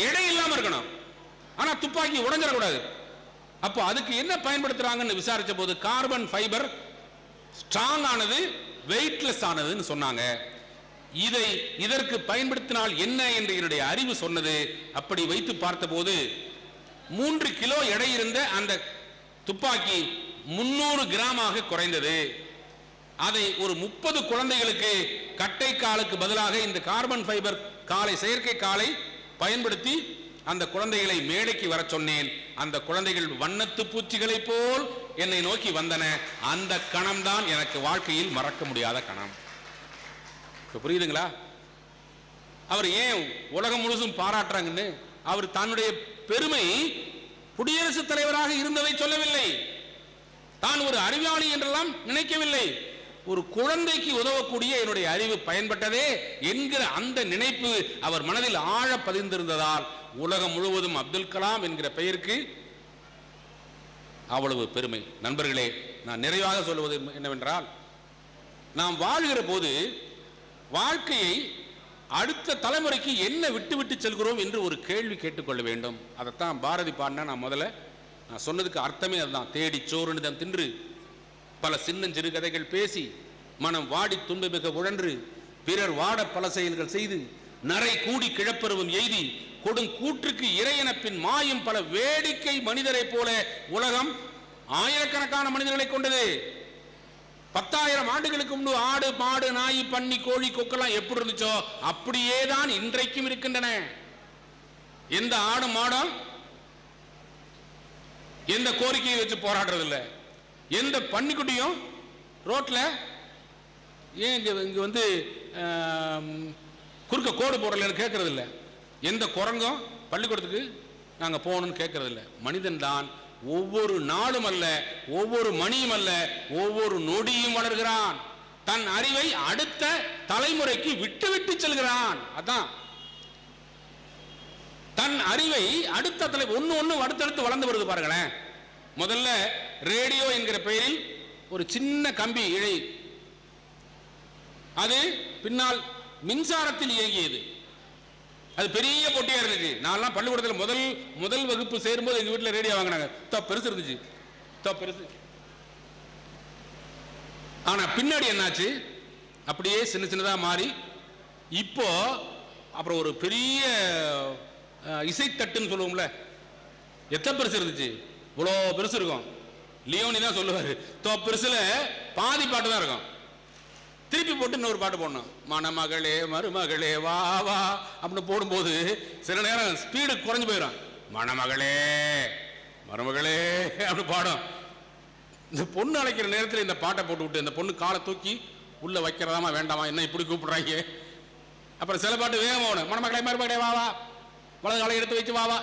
எடை இல்லாம இருக்கணும், ஆனா துப்பாக்கி உடைஞ்சிடக்கூடாது. அப்போ அதுக்கு என்ன பயன்படுத்துறாங்கன்னு விசாரிச்ச போது கார்பன் ஃபைபர் ஸ்ட்ராங் ஆனது, வெயிட்லெஸ் ஆனதுன்னு சொன்னாங்க. இதற்கு பயன்படுத்தினால் என்ன என்று என்னுடைய அறிவு சொன்னது. அப்படி வைத்து பார்த்த போது 3 கிலோ எடை இருந்த அந்த துப்பாக்கி 300 கிராமாக குறைந்தது. அதை ஒரு 30 குழந்தைகளுக்கு கட்டை காலுக்கு பதிலாக இந்த கார்பன் ஃபைபர் காலை, செயற்கை காலை பயன்படுத்தி அந்த குழந்தைகளை மேடைக்கு வர சொன்னேன். அந்த குழந்தைகள் வண்ணத்து பூச்சிகளை போல் என்னை நோக்கி வந்தன. அந்த கணம் தான் எனக்கு வாழ்க்கையில் மறக்க முடியாத கணம். புரியுதுங்களா? அவர் ஏன் உலகம் முழுசும் பாராட்டுறாங்கன்னு, அவர் தன்னுடைய பெருமை குடியரசுத் தலைவராக இருந்ததை சொல்லவில்லை, தான் ஒரு அறிவாளி என்றெல்லாம் நினைக்கவில்லை, ஒரு குழந்தைக்கு உதவக்கூடிய என்னுடைய அறிவு பயன்பட்டதே என்கிற அந்த நினைப்பு அவர் மனதில் ஆழ பதிந்திருந்ததால் உலகம் முழுவதும் அப்துல் கலாம் என்கிற பெயருக்கு அவ்வளவு பெருமை. நண்பர்களே, நான் நிறைவாக சொல்வது என்னவென்றால், நாம் வாழ்கிற போது வாழ்க்கையை அடுத்த தலைமுறைக்கு என்ன விட்டு விட்டு செல்கிறோம் என்று ஒரு கேள்வி கேட்டுக்கொள்ள வேண்டும். அதைத்தான் பாரதி பாடினா. நான் சொன்னதுக்கு அர்த்தமே அதுதான். தேடி சோறுனிதம் தின்று பல சின்னஞ்சிறு கதைகள் பேசி மனம் வாடி துன்ப மிக உழன்று பிறர் வாட பல செயல்கள் செய்து நரை கூடி கிழப்பருவம் எய்தி கொடும் கூற்றுக்கு இறையனப்பின் மாயும் பல வேடிக்கை மனிதரை போல உலகம் ஆயிரக்கணக்கான மனிதர்களை கொண்டது. 10,000 ஆண்டுகளுக்கு முன்பு ஆடு மாடு நாய் பன்னி கோழி கொக்கெல்லாம் எப்படி இருந்துச்சோ அப்படியே தான் இன்றைக்கும் இருக்கின்றன. எந்த ஆடு மாடும் எந்த கோரிக்கையை வச்சு போராடுறது இல்லை, எந்த பன்னிக்குட்டியும் ரோட்ல ஏன் இங்க குறுக்க கோடு போடலன்னு கேட்கறது இல்லை, எந்த குரங்கும் பள்ளிக்கூடத்துக்கு நாங்கள் போகணும்னு கேட்கறது இல்லை. மனிதன் தான் ஒவ்வொரு நாளும் அல்ல, ஒவ்வொரு மணியும் அல்ல, ஒவ்வொரு நொடியும் வளர்கிறான். தன் அறிவை அடுத்த தலைமுறைக்கு விட்டு விட்டு செல்கிறான். அதான் தன் அறிவை அடுத்த தலை ஒன்னு அடுத்தடுத்து வளர்ந்து வருது பாருங்களேன். முதல்ல ரேடியோ என்கிற பெயரில் ஒரு சின்ன கம்பி இழை, அது பின்னால் மின்சாரத்தில் இயங்கியது. அது பெரிய போட்டியா இருந்துச்சு. நான்லாம் பள்ளிக்கூடத்தில் முதல் வகுப்பு சேரும்போது எங்க வீட்டில் ரேடியோ வாங்கினாங்க. பெருசு இருந்துச்சு, பெருசு. ஆனா பின்னாடி என்னாச்சு, அப்படியே சின்ன சின்னதா மாறி இப்போ அப்புறம் ஒரு பெரிய இசைத்தட்டுன்னு சொல்லுவோம்ல, எத்தனை பெருசு இருந்துச்சு, இவ்வளோ பெருசு இருக்கும். லியோனி தான் சொல்லுவாரு, பெருசுல பாதி பாட்டு தான் இருக்கும். திருப்பி போட்டு இன்னொரு பாட்டு போடணும். மணமகளே மருமகளே வா வா அப்படின்னு போடும்போது சில நேரம் ஸ்பீடு குறைஞ்சு போயிடும். மணமகளே மருமகளே அப்படி பாடும். இந்த பொண்ணு அழைக்கிற நேரத்தில் இந்த பாட்டை போட்டு விட்டு இந்த பொண்ணு காலை தூக்கி உள்ள வைக்கிறதாமா வேண்டாமா, என்ன இப்படி கூப்பிடுறாங்க. அப்புறம் சில பாட்டு வேகமாக ஓடும். மணமகளே மருமகளே வா வா, வலது காலை எடுத்து வச்சு வா வா.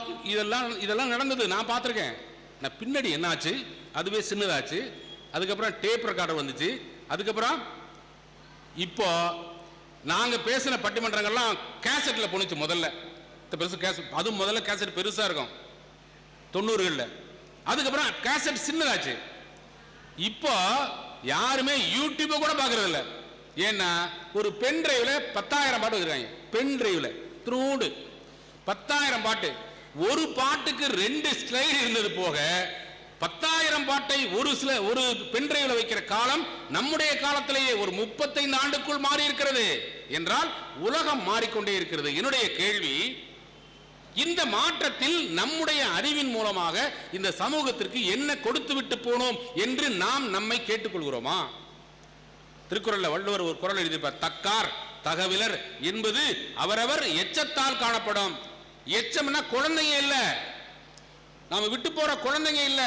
இதெல்லாம் நடந்தது, நான் பார்த்துருக்கேன். நான் பின்னாடி என்னாச்சு, அதுவே சின்னதாச்சு. அதுக்கப்புறம் டேப் ரெக்கார்டர் வந்துச்சு. அதுக்கப்புறம் இப்போ நாங்கள் பேசின பட்டிமன்றங்கள்லாம் கேசட்டில் போணுச்சு. முதல்ல பெருசு கேசட், அதுவும் முதல்ல கேசட் பெருசாக இருக்கும் 90களில். அதுக்கப்புறம் கேசட் சின்னதாச்சு. இப்போ யாருமே யூடியூப்பை கூட பார்க்கறது இல்லை. ஏன்னா ஒரு பென் டிரைவ்ல 10,000 பாட்டு வச்சிருக்காங்க. பென் டிரைவ்ல த்ரூடு 10,000 பாட்டு. ஒரு பாட்டுக்கு 2 ஸ்லைடு இருந்தது போக 10,000 பாட்டை ஒரு பென் டிரைவ்ல வைக்கிற காலம் நம்முடைய காலத்திலேயே ஒரு 35 ஆண்டுக்குள் மாறி இருக்கிறது என்றால் உலகம் மாறிக்கொண்டே இருக்கிறது. என்னுடைய கேள்வி, இந்த மாற்றத்தில் நம்முடைய அறிவின் மூலமாக இந்த சமூகத்திற்கு என்ன கொடுத்து விட்டு போனோம் என்று நாம் நம்மை கேட்டுக்கொள்கிறோமா? திருக்குறள்ல வள்ளுவர் ஒரு குறள் எழுதியிருப்பார், தக்கார் தகவிலர் என்பது அவரவர் எச்சத்தால் காணப்படும். எச்சம்னா குழந்தைங்க இல்ல, நாம விட்டு போற குழந்தைங்க இல்ல,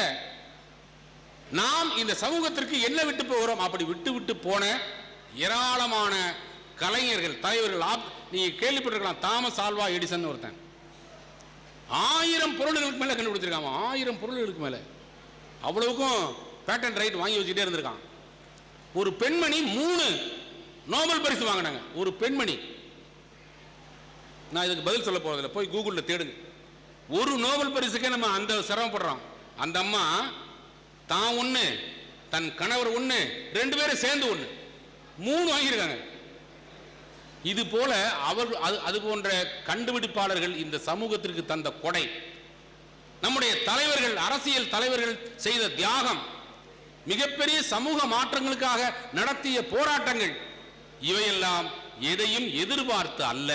நாம் இந்த சமூகத்திற்கு என்ன விட்டு போகிறோம். அப்படி விட்டு விட்டு போன ஏராளமான கலைஞர்கள், தலைவர்கள். நீங்க கேள்விப்பட்டிருக்கலாம், தாமஸ் ஆல்வா எடிசன் ஒருத்தன் 1000 பொருள்களுக்கு மேல கண்டுபிடிச்சிருக்காங்க. 1000 பொருள்களுக்கு மேல, அவ்வளவுக்கும் பேட்டன் ரைட் வாங்கி வச்சுட்டே இருந்திருக்கான். ஒரு பெண்மணி 3 நோபல் பரிசு வாங்கினாங்க. ஒரு பெண்மணி. நான் இதுக்கு பதில் சொல்ல போறதில்லை, போய் கூகுளில் தேடுங்க. ஒரு நோபல் பரிசுக்கே நம்ம அந்த சிரமப்படுறோம். அந்த அம்மா தான் 1, தன் கணவர் 1, 2 பேரும் சேர்ந்து 1, 3 வாங்கியிருக்காங்க. இது போல அது போன்ற கண்டுபிடிப்பாளர்கள் இந்த சமூகத்திற்கு தந்த கொடை, நம்முடைய தலைவர்கள், அரசியல் தலைவர்கள் செய்த தியாகம், மிகப்பெரிய சமூக மாற்றங்களுக்காக நடத்திய போராட்டங்கள், இவையெல்லாம் எதையும் எதிர்பார்த்து அல்ல.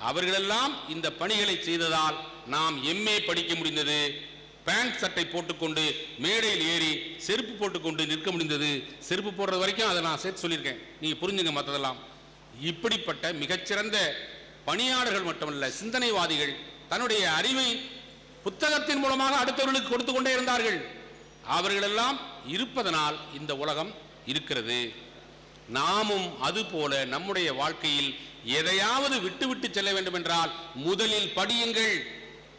அவர்களெல்லாம் இந்த பணிகளை செய்ததால் நாம் MA படிக்க முடிந்தது, பேண்ட் சட்டை போட்டுக்கொண்டு மேடையில் ஏறி செருப்பு போட்டுக்கொண்டு நிற்க முடிந்தது. செருப்பு போடுறது வரைக்கும் அதை நான் சேர்த்து சொல்லியிருக்கேன், நீங்க புரிஞ்சுங்க மற்றதெல்லாம். இப்படிப்பட்ட மிகச்சிறந்த பணியாளர்கள் மட்டுமல்ல, சிந்தனைவாதிகள் தன்னுடைய அறிவை புத்தகத்தின் மூலமாக அடுத்தவர்களுக்கு கொடுத்து கொண்டே இருந்தார்கள். அவர்களெல்லாம் இருப்பதனால் இந்த உலகம் இருக்கிறது. நாமும் அதுபோல நம்முடைய வாழ்க்கையில் எதையாவது விட்டு விட்டு செல்ல வேண்டும் என்றால் முதலில் படியுங்கள்,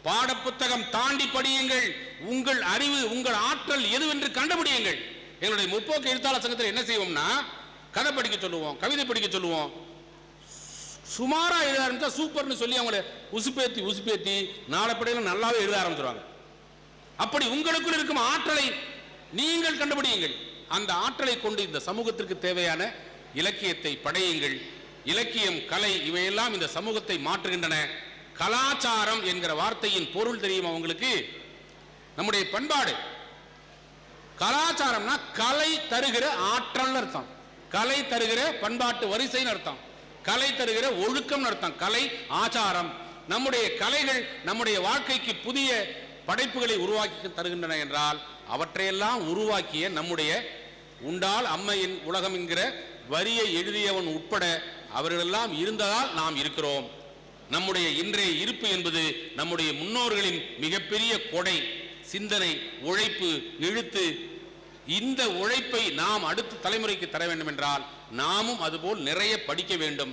பாடப்புத்தகம் தாண்டி படியுங்கள், உங்கள் அறிவு, உங்கள் ஆற்றல் எதுவென்று கண்டுபிடியுங்கள். எங்களுடைய முற்போக்கு எழுத்தாளர் சங்கத்தில் என்ன செய்வோம்னா, கதை படிக்க சொல்லுவோம், கவிதை படிக்க சொல்லுவோம். சுமாரா எழுத ஆரம்பிச்சா சூப்பர்னு சொல்லி அவங்களை உசுப்பேத்தி நாளப்படையில் நல்லாவே எழுத ஆரம்பிச்சிருவாங்க. அப்படி உங்களுக்குள் இருக்கும் ஆற்றலை நீங்கள் கண்டுபிடியுங்கள். அந்த ஆற்றலை கொண்டு இந்த சமூகத்திற்கு தேவையான இலக்கியத்தை படையுங்கள். இலக்கியம், கலை இவையெல்லாம் இந்த சமூகத்தை மாற்றுகின்றன. கலாச்சாரம் என்கிற வார்த்தையின் பொருள் தெரியுமா உங்களுக்கு? நம்முடைய பண்பாடு. கலாச்சாரம்னா கலை தருகிற ஆற்றல் அர்த்தம், கலை தருகிற பண்பாட்டு வரிசைன்னு அர்த்தம், கலை தருகிற ஒழுக்கம் அர்த்தம், கலை ஆச்சாரம். நம்முடைய கலைகள் நம்முடைய வாழ்க்கைக்கு புதிய படைப்புகளை உருவாக்கி தருகின்றன என்றால் அவற்றையெல்லாம் உருவாக்கிய நம்முடைய உண்டால் அம்மையின் உலகம் என்கிற வரியை எழுதியவன் உட்பட அவர்களெல்லாம் இருந்ததால் நாம் இருக்கிறோம். நம்முடைய இன்றைய இருப்பு என்பது நம்முடைய முன்னோர்களின் மிகப்பெரிய கொடை, சிந்தனை, உழைப்பு, எழுத்து. இந்த உழைப்பை நாம் அடுத்த தலைமுறைக்கு தர வேண்டும் என்றால் நாமும் அதுபோல் நிறைய படிக்க வேண்டும்,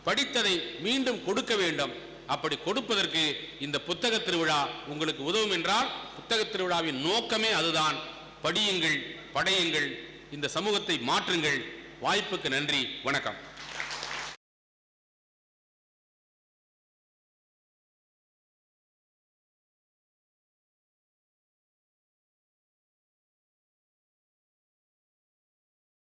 படித்ததை மீண்டும் கொடுக்க வேண்டும். அப்படி கொடுப்பதற்கு இந்த புத்தக திருவிழா உங்களுக்கு உதவும் என்றால் புத்தக திருவிழாவின் நோக்கமே அதுதான். படியுங்கள், படையுங்கள், இந்த சமூகத்தை மாற்றுங்கள். வாய்ப்புக்கு நன்றி, வணக்கம்.